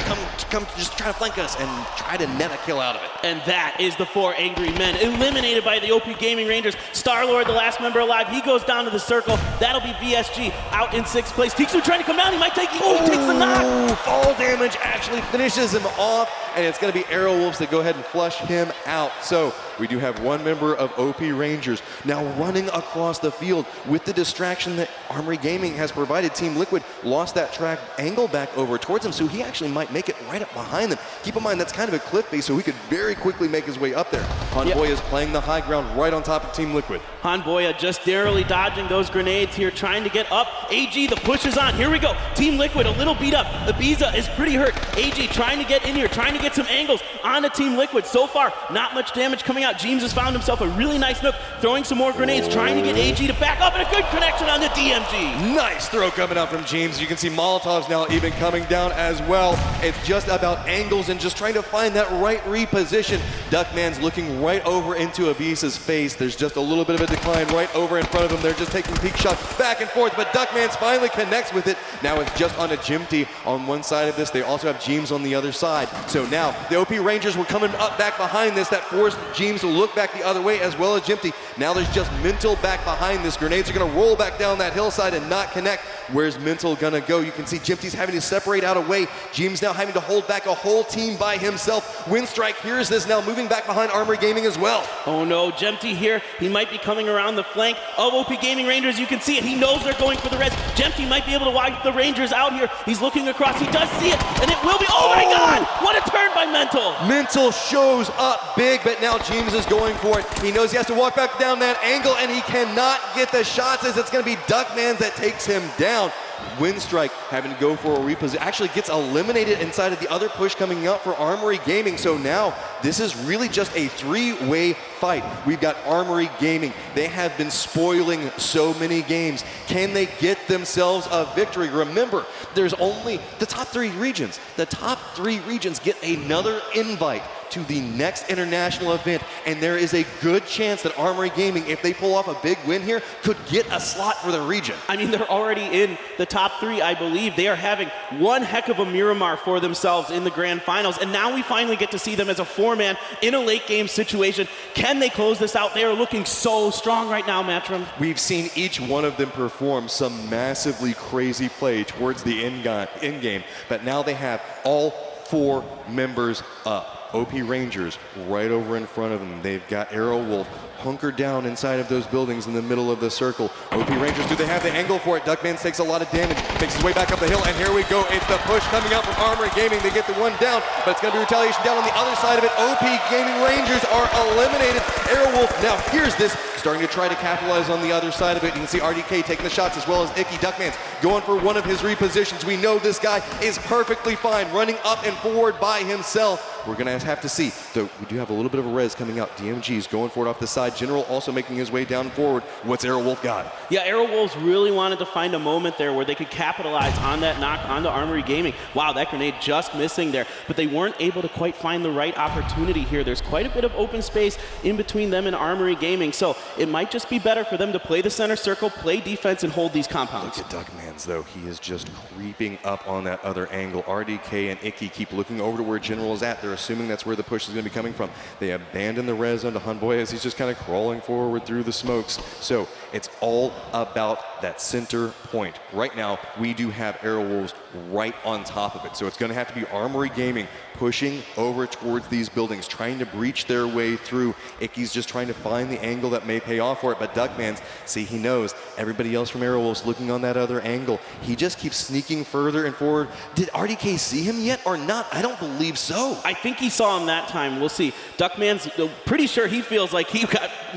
Speaker 10: Come, just try to flank us and try to net a kill out of it.
Speaker 16: And that is the 4 angry men eliminated by the OP Gaming Rangers. Star-Lord, the last member alive, he goes down to the circle. That'll be VSG out in 6th place. Tixu trying to come down. He might take. Oh, he takes the knock.
Speaker 10: Fall damage actually finishes him off, and it's going to be Arrow Wolves that go ahead and flush him out. So we do have 1 member of OP Rangers now running across the field with the distraction that Armory Gaming has provided. Team Liquid lost that track angle back over towards him, so he actually might make it right up behind them. Keep in mind, that's kind of a cliff face, so he could very quickly make his way up there. Hanboya is playing the high ground right on top of Team Liquid.
Speaker 16: Hanboya just narrowly dodging those grenades here, trying to get up. AG, the push is on. Here we go. Team Liquid a little beat up. Ibiza is pretty hurt. AG trying to get in here, trying to get some angles on the Team Liquid. So far, not much damage coming out. James has found himself a really nice nook, throwing some more grenades, trying to get AG to back up, and a good connection on the DMG.
Speaker 10: Nice throw coming out from James. You can see Molotovs now even coming down as well. It's just about angles and just trying to find that right reposition. Duckman's looking right over into Ibiza's face. There's just a little bit of a decline right over in front of him. They're just taking peek shots back and forth, but Duckman's finally connects with it. Now it's just on a Jimty on one side of this. They also have James on the other side. So now the OP Rangers were coming up back behind this. That forced James to look back the other way as well as Jimty. Now there's just Mental back behind this. Grenades are going to roll back down that hillside and not connect. Where's Mental going to go? You can see Jimty's having to separate out away. James now having to hold back a whole team by himself. Winstrike hears this now, moving back behind Armory Gaming as well.
Speaker 16: Oh no, Jempty here. He might be coming around the flank of OP Gaming Rangers. You can see it. He knows they're going for the res. Jempty might be able to wipe the Rangers out here. He's looking across. He does see it, and it will be. Oh my God! What a turn by Mental.
Speaker 10: Mental shows up big, but now James is going for it. He knows he has to walk back down that angle, and he cannot get the shots as it's going to be Duckmans that takes him down. Winstrike having to go for a reposition, actually gets eliminated inside of the other push coming up for Armory Gaming. So now this is really just a 3-way fight. We've got Armory Gaming. They have been spoiling so many games. Can they get themselves a victory? Remember, there's only the top 3 regions. The top 3 regions get another invite to the next international event, and there is a good chance that Armory Gaming, if they pull off a big win here, could get a slot for the region.
Speaker 16: I mean, they're already in the top 3, I believe. They are having one heck of a Miramar for themselves in the grand finals, and now we finally get to see them as a 4 4-man in a late game situation. Can they close this out? They are looking so strong right now, Matrim.
Speaker 10: We've seen each one of them perform some massively crazy play towards the end game, but now they have all 4 members up. OP Rangers right over in front of them. They've got Arrow Wolf hunkered down inside of those buildings in the middle of the circle. OP Rangers, do they have the angle for it? Duckman takes a lot of damage, makes his way back up the hill, and here we go. It's the push coming out from Armory Gaming. They get the one down, but it's going to be retaliation down on the other side of it. OP Gaming Rangers are eliminated. Arrow Wolf now here's this, starting to try to capitalize on the other side of it. You can see RDK taking the shots as well as Icky. Duckman's going for one of his repositions. We know this guy is perfectly fine, running up and forward by himself. We're going to have to see, though we do have a little bit of a res coming out. DMG's going for it off the side. General also making his way down forward. What's Arrow Wolf got?
Speaker 16: Yeah, Arrow Wolves really wanted to find a moment there where they could capitalize on that knock onto Armory Gaming. Wow, that grenade just missing there, but they weren't able to quite find the right opportunity here. There's quite a bit of open space in between them and Armory Gaming, so it might just be better for them to play the center circle, play defense, and hold these compounds.
Speaker 10: Look at Duckman's, though. He is just creeping up on that other angle. RDK and Icky keep looking over to where General is at. They're assuming that's where the push is going to be coming from. They abandon the res onto Hanboy as he's just kind of crawling forward through the smokes. So it's all about that center point. Right now, we do have Arrow Wolves right on top of it. So it's going to have to be Armory Gaming pushing over towards these buildings, trying to breach their way through. Icky's just trying to find the angle that may pay off for it, but Duckman's, see, he knows everybody else from Arrow Wolves looking on that other angle. He just keeps sneaking further and forward. Did RDK see him yet or not? I don't believe so.
Speaker 16: I think he saw him that time. We'll see. Duckman's pretty sure he feels like he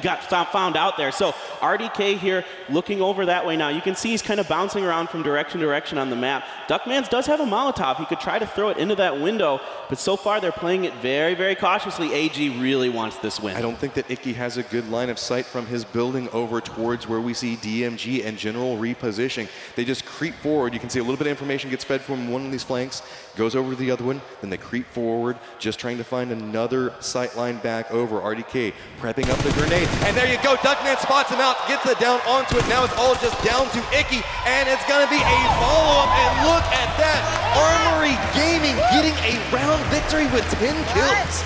Speaker 16: got found out there. So RDK here looking over that way now. You can see he's kind of bouncing around from direction to direction on the map. Duckman's does have a Molotov. He could try to throw it into that window, but so far they're playing it very, very cautiously. AG really wants this win.
Speaker 10: I don't think that Icky has a good line of sight from his building over towards where we see DMG and General repositioning. They just creep forward. You can see a little bit of information gets fed from one of these flanks, goes over to the other one, then they creep forward, just trying to find another sight line back over. RDK prepping up the grenade, and there you go. Duckman spots him out, gets it down onto it. Now it's all just down to Icky, and it's going to be a follow-up, and look at that. Armory Gaming getting a round victory with 10 kills.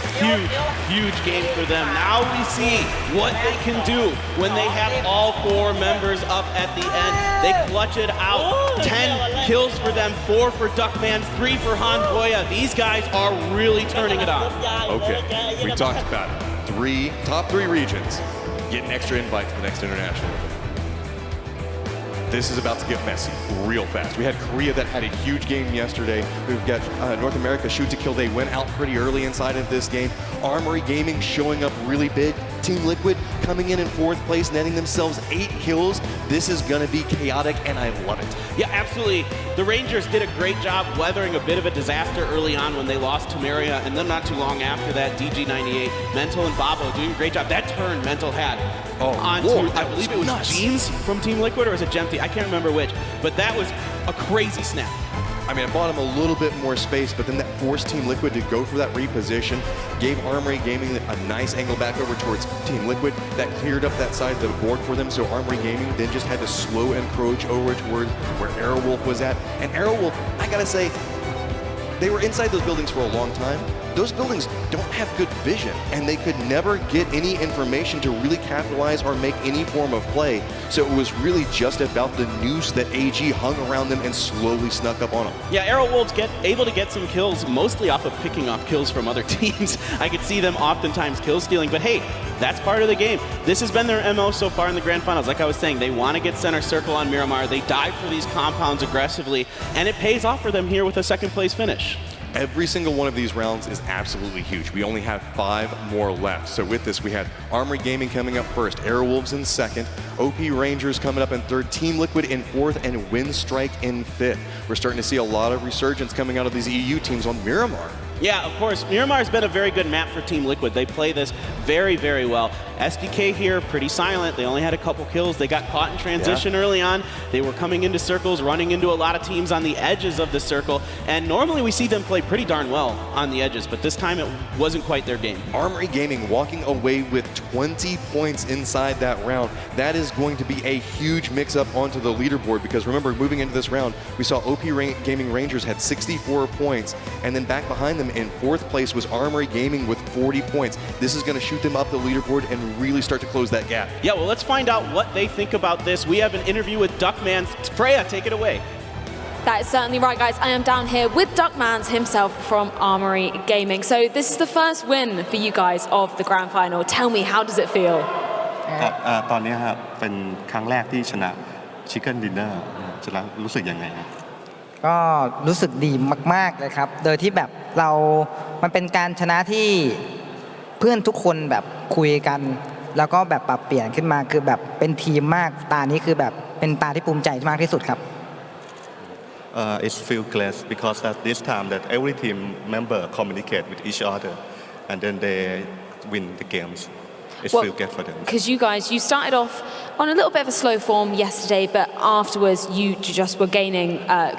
Speaker 16: Huge game for them. Now we see what they can do when they have all 4 members up at the end. They clutch it out. 10 kills for them, 4 for Duckman, 3 for Hanboya. These guys are really turning it on.
Speaker 10: Okay, we talked about it. Top 3 regions get an extra invite to the next international. This is about to get messy real fast. We had Korea that had a huge game yesterday. We've got North America shoot to kill. They went out pretty early inside of this game. Armory Gaming showing up really big. Team Liquid coming in 4th place, netting themselves 8 kills. This is going to be chaotic, and I love it.
Speaker 16: Yeah, absolutely. The Rangers did a great job weathering a bit of a disaster early on when they lost to Maria, and then not too long after that, DG98, Mental and Babo doing a great job. That turn Mental had onto, I believe it was Jeans from Team Liquid, or was it Gemty? I can't remember which, but that was a crazy snap.
Speaker 10: I mean, it bought him a little bit more space, but then that forced Team Liquid to go for that reposition, gave Armory Gaming a nice angle back over towards Team Liquid. That cleared up that side of the board for them, so Armory Gaming then just had to slow encroach over towards where Arrow Wolf was at. And Arrow Wolf, I gotta say, they were inside those buildings for a long time. Those buildings don't have good vision, and they could never get any information to really capitalize or make any form of play. So it was really just about the noose that AG hung around them and slowly snuck up on them.
Speaker 16: Yeah, Arrow Wolves able to get some kills, mostly off of picking off kills from other teams. I could see them oftentimes kill stealing, but hey, that's part of the game. This has been their MO so far in the grand finals. Like I was saying, they want to get center circle on Miramar. They dive for these compounds aggressively, and it pays off for them here with a 2nd place finish.
Speaker 10: Every single one of these rounds is absolutely huge. We only have 5 more left. So with this, we had Armory Gaming coming up first, Arrow Wolves in 2nd, OP Rangers coming up in 3rd, Team Liquid in 4th, and Windstrike in 5th. We're starting to see a lot of resurgence coming out of these EU teams on Miramar.
Speaker 16: Yeah, of course. Miramar's been a very good map for Team Liquid. They play this very, very well. SDK here, pretty silent. They only had a couple kills. They got caught in transition early on. They were coming into circles, running into a lot of teams on the edges of the circle. And normally we see them play pretty darn well on the edges, but this time it wasn't quite their game.
Speaker 10: Armory Gaming walking away with 20 points inside that round. That is going to be a huge mix-up onto the leaderboard, because remember, moving into this round, we saw OP Gaming Rangers had 64 points, and then back behind them them, and 4th place was Armory Gaming with 40 points. This is going to shoot them up the leaderboard and really start to close that gap.
Speaker 16: Yeah, well, let's find out what they think about this. We have an interview with Duckman. Freya, take it away.
Speaker 17: That is certainly right, guys. I am down here with Duckmans himself from Armory Gaming. So this is the first win for you guys of the grand final. Tell me, how does it feel?
Speaker 18: ครับตอนนี้ครับเป็นครั้งแรกที่ชนะ Chicken Dinner จะรู้สึกยังไงครับ
Speaker 19: ก็รู้สึกดีมากๆเลยครับโดยที่แบบมันเป็นการชนะที่เพื่อนทุกคนแบบคุยกันแล้วก็แบบปรับเปลี่ยนขึ้นมาคือแบบเป็นทีมมากตานี้คือแบบเป็นตาที่ภูมิใจมากที่สุดครับ
Speaker 18: It feels great because at this time that every team member communicate with each other and then they win the games. It feels good for them.
Speaker 17: Because you started off on a little bit of a slow form yesterday, but afterwards you just were gaining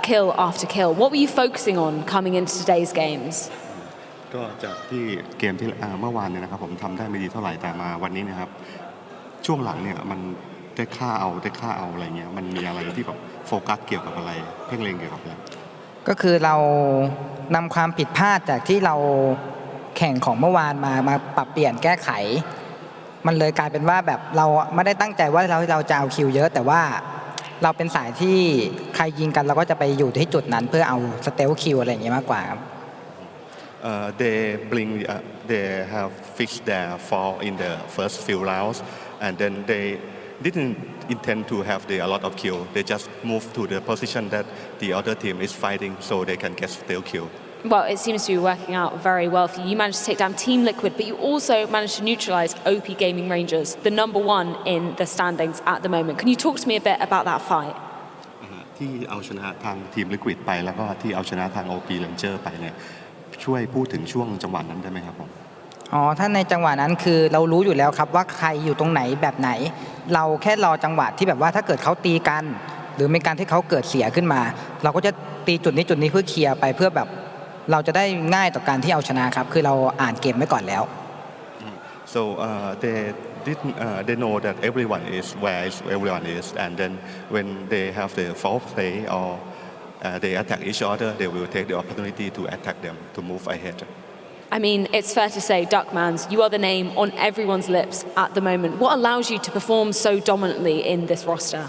Speaker 17: kill after kill. What were you focusing on coming into today's games?
Speaker 18: ก็จากที่เกมที่เมื่อวานเนี่ยนะครับผมทำได้ไม่ดีเท่าไหร่แต่มาวันนี้นะครับช่วงหลังเนี่ยมันได้ฆ่าเอาอะไรเงี้ยมันมีอะไรที่แบบโฟกัสเกี่ยวกับอะไรเพ่งเล็งเกี่ยวกับอะไร
Speaker 19: ก็คือเรานำความผิดพลาดจากที่เราแข่งของเมื่อวานมาปรับเปลี่ยนแก้ไขมันเลยกลายเป็นว่าแบบเราไม่ได้ตั้งใจว่าเราจะเอาคิวเยอะแต่ว่าเราเป็นสายที่ใครยิงกันเราก็จะไปอยู่ที่จุดนั้นเพื่อเอาสเตลคิวอะไรอย่างเงี้ยมากกว่าครับ
Speaker 18: they have fixed their fall in the first few rounds and then they didn't intend to have a lot of kill. They just moved to the position that the other team is fighting so they can get still kill.
Speaker 17: Well, it seems to be working out very well for you. You managed to take down Team Liquid, but you also managed to neutralize OP Gaming Rangers, the #1 in the standings at the moment. Can you talk to me a bit about that fight?
Speaker 18: ที่เอาชนะทางทีม Liquid ไปแล้วก็ที่เอาชนะทาง OP Ranger ไปเนี่ยช่วยพูดถึงช่วงจังหวะนั้นได้ไหมครับผม
Speaker 19: ถ้าในจังหวะนั้นคือเรารู้อยู่แล้วครับว่าใครอยู่ตรงไหนแบบไหนเราแค่รอจังหวะที่แบบว่าถ้าเกิดเขาตีกันหรือมีการที่เขาเกิดเสียขึ้นมาเราก็จะตีจุดนี้เพื่อเคลียร์ไปเพื่อแบบเราจะได้ง่ายต่อการที่เอาชนะครับคือเราอ่านเกมไว้ก่อนแล้ว
Speaker 18: so they know that everyone is where everyone is and then when they have the foul play or they attack each other they will take the opportunity to attack them to move ahead
Speaker 17: I mean, it's fair to say, Duckmans, you are the name on everyone's lips at the moment. What allows you to perform so dominantly in this roster?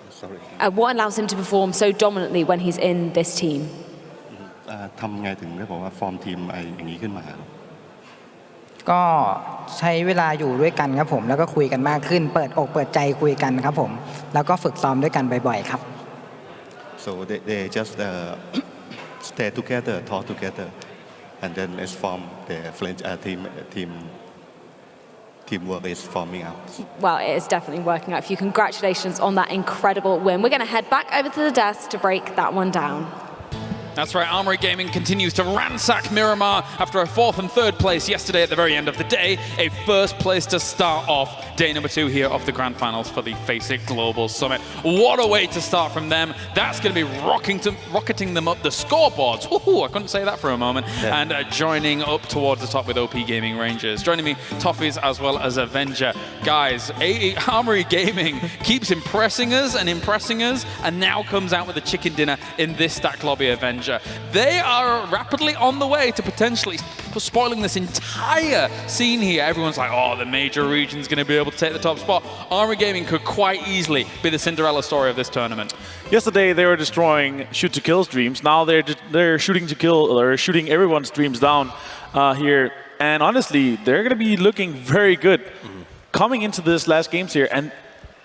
Speaker 18: Sorry.
Speaker 17: What allows him to perform so dominantly when he's in this team?
Speaker 18: ทำไงถึงได้บอกว่าฟอร์มทีมอย่างนี้ขึ้นมา
Speaker 19: ก็ใช้เวลาอยู่ด้วยกันครับผมแล้วก็คุยกันมากขึ้นเปิดอกเปิดใจคุยกันครับผมแล้วก็ฝึกซ้อมด้วยกันบ่อยๆครับ
Speaker 18: so they just stay together talk together and then it's form the French teamwork is forming out.
Speaker 17: Well, it is definitely working out for you. Congratulations on that incredible win. We're going to head back over to the desk to break that one down.
Speaker 1: That's right, Armory Gaming continues to ransack Miramar after a 4th and 3rd place yesterday at the very end of the day. A 1st place to start off day number 2 here of the Grand Finals for the FACEIT Global Summit. What a way to start from them. That's going to be rocketing them up the scoreboards. Woohoo, I couldn't say that for a moment. Yeah. And joining up towards the top with OP Gaming Rangers. Joining me, Toffees as well as Avenger. Guys, Armory Gaming keeps impressing us and now comes out with a chicken dinner in this stack lobby Avenger. They are rapidly on the way to potentially spoiling this entire scene here. Everyone's like, oh, the major region's going to be able to take the top spot. Armory Gaming could quite easily be the Cinderella story of this tournament.
Speaker 3: Yesterday they were destroying shoot to kill's dreams. Now they're shooting to kill or shooting everyone's dreams down here. And honestly, they're going to be looking very good coming into this last games here. And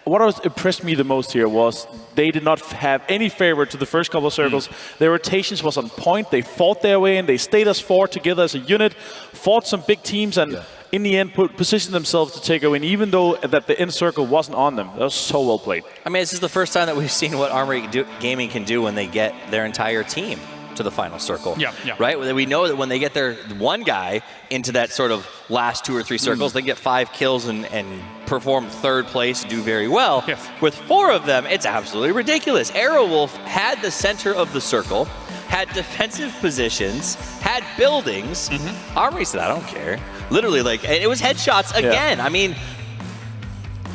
Speaker 3: what impressed me the most here was they did not have any favor to the first couple of circles. Their rotations was on point. They fought their way in. They stayed as 4 together as a unit, fought some big teams, and in the end positioned themselves to take a win, even though that the end circle wasn't on them. That was so well played.
Speaker 2: I mean, this is the first time that we've seen what Armory Gaming can do when they get their entire team to the final circle. Right? We know that when they get their one guy into that sort of last 2 or 3 circles, they get 5 kills and perform 3rd place, do very well. With 4 of them, it's absolutely ridiculous. Arrowwolf had the center of the circle, had defensive positions, had buildings. Armory said, I don't care. Literally, like, it was headshots again. I mean,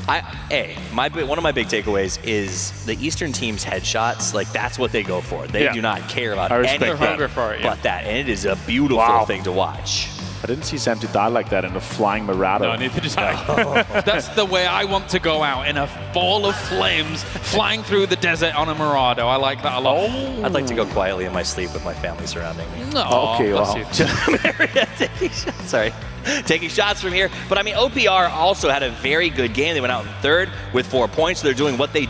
Speaker 2: One of my big takeaways is the Eastern team's headshots. Like, that's what they go for. They do not care about anything but that, and it is a beautiful thing to watch.
Speaker 3: I didn't see Samty die like that in a flying Marauder.
Speaker 1: No, neither did I. That's the way I want to go out, in a ball of flames, flying through the desert on a Marauder. I like that a lot.
Speaker 2: I'd like to go quietly in my sleep with my family surrounding me.
Speaker 1: No,
Speaker 3: okay,
Speaker 2: Sorry. Taking shots from here. But, I mean, OPR also had a very good game. They went out in third with 4 points. So they're doing what they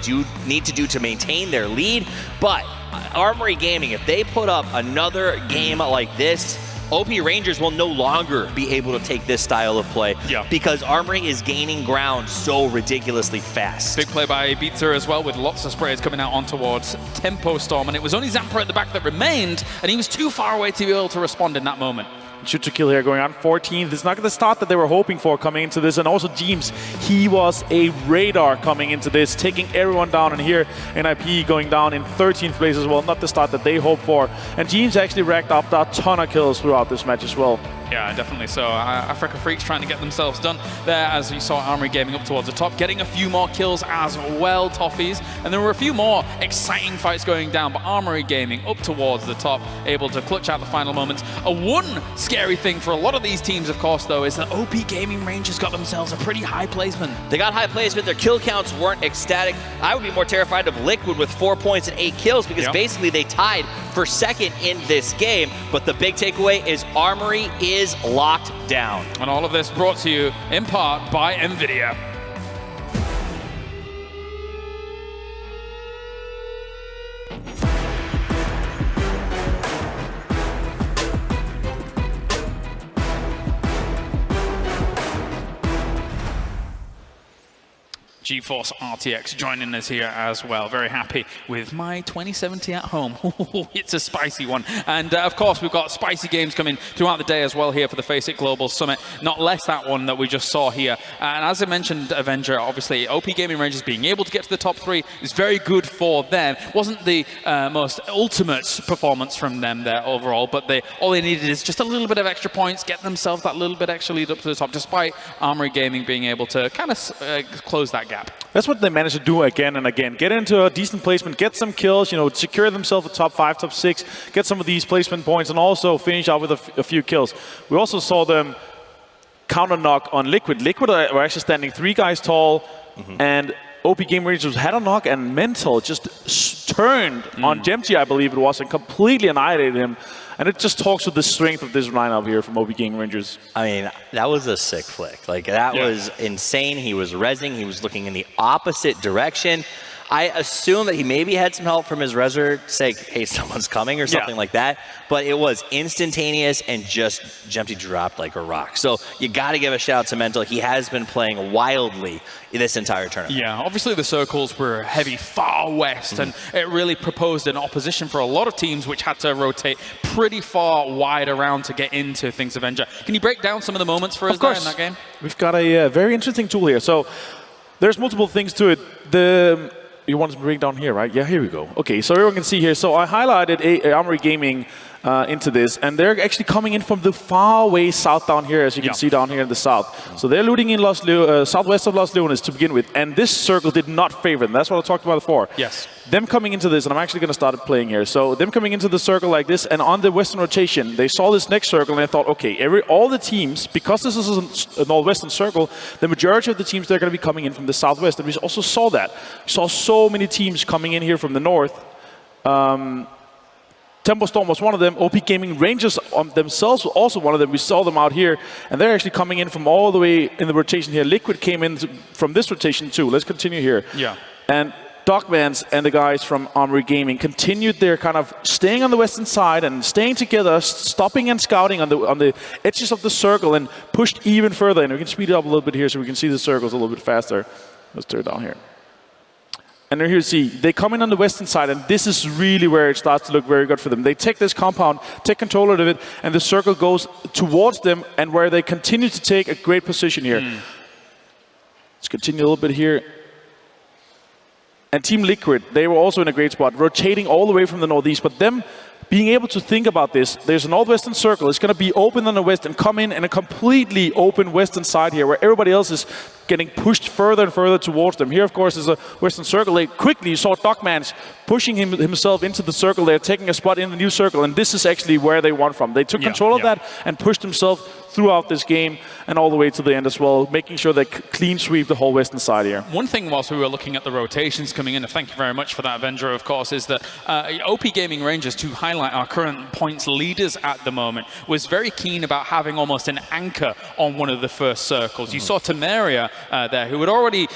Speaker 2: need to do to maintain their lead. But Armory Gaming, if they put up another game like this, OP Rangers will no longer be able to take this style of play because Armory is gaining ground so ridiculously fast.
Speaker 1: Big play by Ibiza as well, with lots of sprays coming out on towards Tempo Storm, and it was only Zampa at the back that remained, and he was too far away to be able to respond in that moment.
Speaker 3: Shoot to kill here going on 14th. It's not the start that they were hoping for coming into this. And also James, he was a radar coming into this, taking everyone down. And here NIP going down in 13th place as well. Not the start that they hoped for. And James actually racked up a ton of kills throughout this match as well.
Speaker 1: Yeah, definitely so. Africa Freaks trying to get themselves done there, as you saw Armory Gaming up towards the top, getting a few more kills as well, Toffees. And there were a few more exciting fights going down, but Armory Gaming up towards the top, able to clutch out the final moments. One scary thing for a lot of these teams, of course, though, is that OP Gaming Rangers got themselves a pretty high placement.
Speaker 2: They got high placement. Their kill counts weren't ecstatic. I would be more terrified of Liquid with 4 points and 8 kills because basically they tied for second in this game. But the big takeaway is Armory is locked down.
Speaker 1: And all of this brought to you in part by NVIDIA. GeForce RTX joining us here as well. Very happy with my 2070 at home. It's a spicy one. And of course, we've got spicy games coming throughout the day as well here for the FACEIT Global Summit. Not less that one that we just saw here. And as I mentioned, Avenger, obviously, OP Gaming Rangers being able to get to the top 3 is very good for them. Wasn't the most ultimate performance from them there overall, but all they needed is just a little bit of extra points, get themselves that little bit extra lead up to the top, despite Armory Gaming being able to kind of close that gap.
Speaker 3: That's what they managed to do again and again. Get into a decent placement, get some kills, secure themselves a top 5, top 6, get some of these placement points, and also finish out with a few kills. We also saw them counter knock on Liquid. Liquid were actually standing 3 guys tall, and OP Game Rangers had a knock, and Mental just turned on Gemty, I believe it was, and completely annihilated him. And it just talks to the strength of this lineup here from OP Gaming Rangers.
Speaker 2: I mean, that was a sick flick. Like, that was insane. He was rezzing. He was looking in the opposite direction. I assume that he maybe had some help from his reser to say, hey, someone's coming or something like that. But it was instantaneous and just Gemty dropped like a rock. So you got to give a shout out to Mental. He has been playing wildly this entire tournament.
Speaker 1: Yeah, obviously the circles were heavy far west, and it really proposed an opposition for a lot of teams which had to rotate pretty far wide around to get into things Avenger. Can you break down some of the moments for us there in that game?
Speaker 3: We've got a very interesting tool here. So there's multiple things to it. You want to bring down here, right? Yeah, here we go. Okay, so everyone can see here. So I highlighted Armory Gaming into this, and they're actually coming in from the far away south down here, as you can see down here in the south. So they're looting in southwest of Los Leones to begin with, and this circle did not favor them. That's what I talked about before.
Speaker 1: Yes.
Speaker 3: Them coming into this, and I'm actually going to start playing here. So them coming into the circle like this, and on the western rotation, they saw this next circle, and they thought, okay, all the teams, because this is a northwestern circle, the majority of the teams, they're going to be coming in from the southwest. And we also saw that. We saw so many teams coming in here from the north. Tempo Storm was one of them. OP Gaming Rangers themselves were also one of them. We saw them out here, and they're actually coming in from all the way in the rotation here. Liquid came in from this rotation too. Let's continue here.
Speaker 1: Yeah.
Speaker 3: And Dogmans and the guys from Armory Gaming continued their kind of staying on the western side and staying together, stopping and scouting on the edges of the circle, and pushed even further. And we can speed it up a little bit here so we can see the circles a little bit faster. Let's turn it down here. And here you see, they come in on the western side, and this is really where it starts to look very good for them. They take this compound, take control of it, and the circle goes towards them, and where they continue to take a great position here. Let's continue a little bit here. And Team Liquid, they were also in a great spot, rotating all the way from the northeast, but them being able to think about this, there's a northwestern circle. It's going to be open on the west and come in a completely open western side here, where everybody else is getting pushed further and further towards them. Here, of course, is a western circle. They quickly, you saw Dogman pushing himself into the circle. They're taking a spot in the new circle, and this is actually where they won from. They took control of that and pushed themselves throughout this game and all the way to the end as well, making sure they clean sweep the whole western side here.
Speaker 1: One thing whilst we were looking at the rotations coming in, and thank you very much for that, Vendra, of course, is that OP Gaming Rangers, to highlight our current points leaders at the moment, was very keen about having almost an anchor on one of the first circles. You saw Temeria there, who had already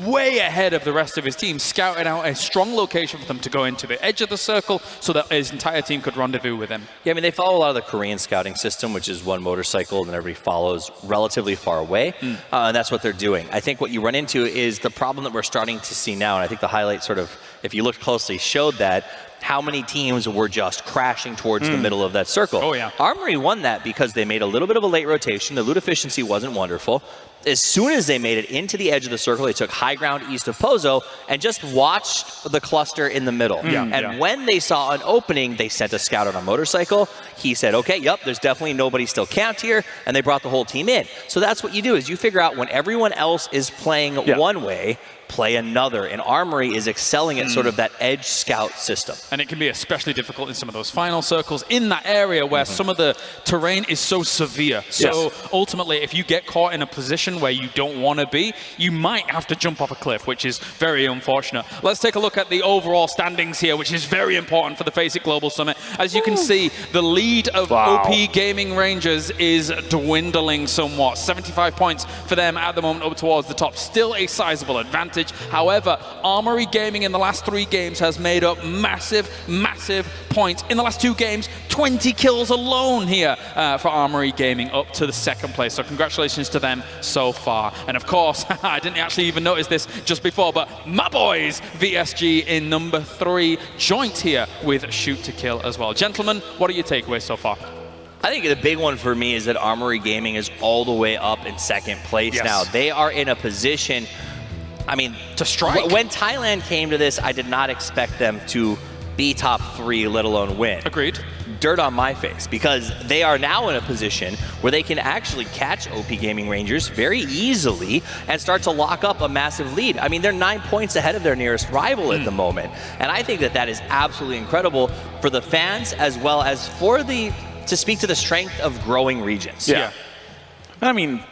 Speaker 1: way ahead of the rest of his team, scouted out a strong location for them to go into the edge of the circle so that his entire team could rendezvous with him.
Speaker 2: Yeah, I mean, they follow a lot of the Korean scouting system, which is one motorcycle and everybody follows relatively far away. And that's what they're doing. I think what you run into is the problem that we're starting to see now, and I think the highlight sort of, if you look closely, showed that how many teams were just crashing towards the middle of that circle.
Speaker 1: Oh, yeah.
Speaker 2: Armory won that because they made a little bit of a late rotation. The loot efficiency wasn't wonderful. As soon as they made it into the edge of the circle, they took high ground east of Pozo and just watched the cluster in the middle. When they saw an opening, they sent a scout on a motorcycle. He said, okay, yep, there's definitely nobody still camped here, and they brought the whole team in. So that's what you do, is you figure out when everyone else is playing one way, play another, and Armory is excelling at sort of that edge scout system.
Speaker 1: And it can be especially difficult in some of those final circles in that area where some of the terrain is so severe. So ultimately, if you get caught in a position where you don't want to be, you might have to jump off a cliff, which is very unfortunate. Let's take a look at the overall standings here, which is very important for the FACEIT Global Summit. As you can see, the lead of OP Gaming Rangers is dwindling somewhat. 75 points for them at the moment up towards the top. Still a sizable advantage. However, Armory Gaming in the last 3 games has made up massive, massive points. In the last 2 games, 20 kills alone here for Armory Gaming, up to the 2nd place. So congratulations to them so far. And of course, I didn't actually even notice this just before, but my boys, VSG in number 3, joint here with Shoot to Kill as well. Gentlemen, what are your takeaways so far?
Speaker 2: I think the big one for me is that Armory Gaming is all the way up in 2nd place now. They are in a position, I mean,
Speaker 1: to strike.
Speaker 2: When Thailand came to this, I did not expect them to be top 3, let alone win.
Speaker 1: Agreed.
Speaker 2: Dirt on my face, because they are now in a position where they can actually catch OP Gaming Rangers very easily and start to lock up a massive lead. I mean, they're 9 points ahead of their nearest rival at the moment. And I think that that is absolutely incredible for the fans as well as for to speak to the strength of growing regions.
Speaker 3: Yeah. I mean,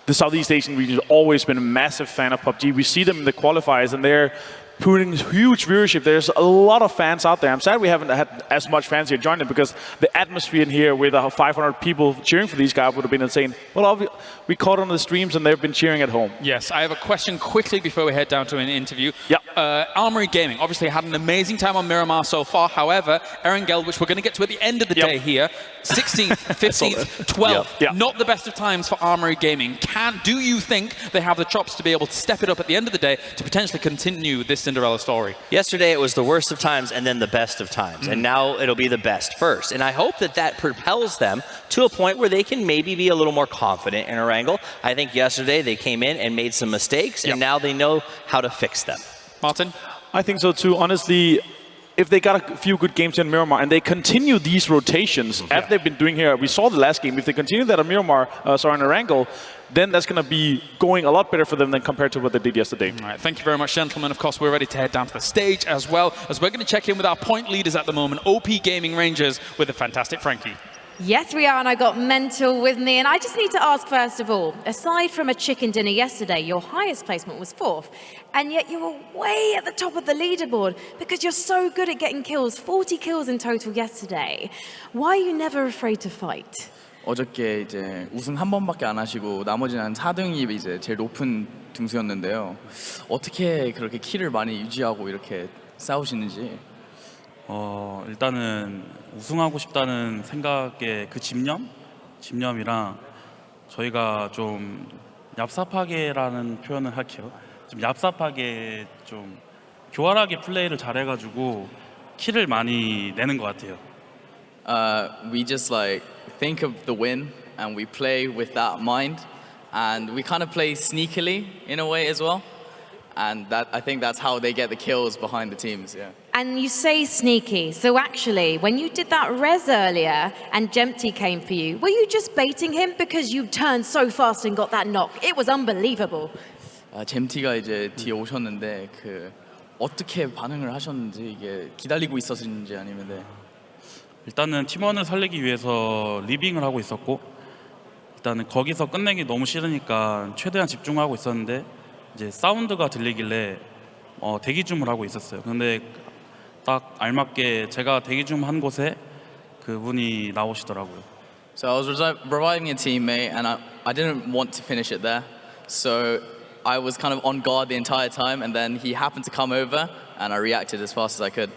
Speaker 3: the Southeast Asian region has always been a massive fan of PUBG. We see them in the qualifiers, and they're putting huge viewership. There's a lot of fans out there. I'm sad we haven't had as much fans here join them, because the atmosphere in here with 500 people cheering for these guys would have been insane. Well, we caught on the streams, and they've been cheering at home.
Speaker 1: Yes, I have a question quickly before we head down to an interview. Armory Gaming obviously had an amazing time on Miramar so far. However, Erangel, which we're going to get to at the end of the day here, 16th, 15th, 12th, not the best of times for Armory Gaming. Do you think they have the chops to be able to step it up at the end of the day to potentially continue this Cinderella story?
Speaker 2: Yesterday it was the worst of times and then the best of times, and now it'll be the best first. And I hope that that propels them to a point where they can maybe be a little more confident in Erangel. I think yesterday they came in and made some mistakes, and now they know how to fix them.
Speaker 1: Martin?
Speaker 3: I think so too. Honestly, if they got a few good games in Miramar and they continue these rotations as they've been doing here, we saw the last game, if they continue that on Miramar, in Erangel, then that's going to be going a lot better for them than compared to what they did yesterday.
Speaker 1: All right, thank you very much, gentlemen. Of course, we're ready to head down to the stage as well, as we're going to check in with our point leaders at the moment, OP Gaming Rangers, with the fantastic Frankie.
Speaker 7: Yes, we are, and I got Mental with me. And I just need to ask, first of all, aside from a chicken dinner yesterday, your highest placement was 4th, and yet you were way at the top of the leaderboard because you're so good at getting kills, 40 kills in total yesterday. Why are you never afraid to fight?
Speaker 20: 어저께 이제 우승 한 번밖에 안 하시고 나머지는 한 4등이 이제 제일 높은 등수였는데요. 어떻게 그렇게 키를 많이 유지하고 이렇게 싸우시는지?
Speaker 21: 일단은 우승하고 싶다는 생각의 그 집념이랑 저희가 좀 얍삽하게라는 표현을 할게요. 좀 얍삽하게 좀 교활하게 플레이를 잘해가지고 키를 많이 내는 것 같아요.
Speaker 20: We just like think of the win and we play with that mind, and we kind of play sneakily in a way as well. And I think that's how they get the kills behind the teams, yeah.
Speaker 7: And you say sneaky, so actually, when you did that res earlier and Jempty came for you, were you just baiting him because you turned so fast and got that knock? It was unbelievable.
Speaker 20: 잼티가 이제 뒤에 오셨는데 어떻게 반응을 하셨는지 이게 기다리고 있었는지 아니면
Speaker 21: 일단은 팀원을 살리기 위해서 리빙을 하고 있었고 일단은 거기서 끝내기 너무 싫으니까 최대한 집중하고 있었는데 이제 사운드가 들리길래 대기 줌을 하고 있었어요. 근데 딱 알맞게 제가 대기 줌 한 곳에 그분이 나오시더라고요.
Speaker 20: So I was reviving a teammate and I didn't want to finish it there. So I was kind of on guard the entire time and then he happened to come over and I reacted as fast as I could.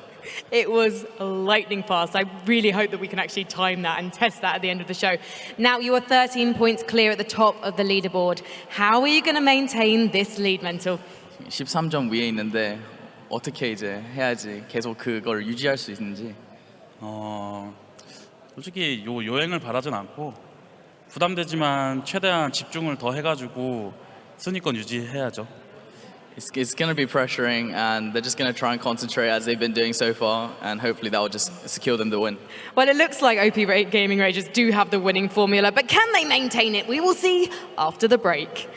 Speaker 7: It was lightning fast. I really hope that we can actually time that and test that at the end of the show. Now, you are 13 points clear at the top of the leaderboard. How are you going to maintain this lead, Mental?
Speaker 20: 13점 위에 있는데 어떻게 이제 해야지 계속 그걸 유지할 수 있는지.
Speaker 21: 솔직히 요행을 바라진 않고 부담되지만 최대한 집중을 더 해가지고 순위권 유지해야죠.
Speaker 20: It's going to be pressuring, and they're just going to try and concentrate as they've been doing so far, and hopefully that will just secure them the win.
Speaker 7: Well, it looks like OP Gaming Rangers do have the winning formula, but can they maintain it? We will see after the break.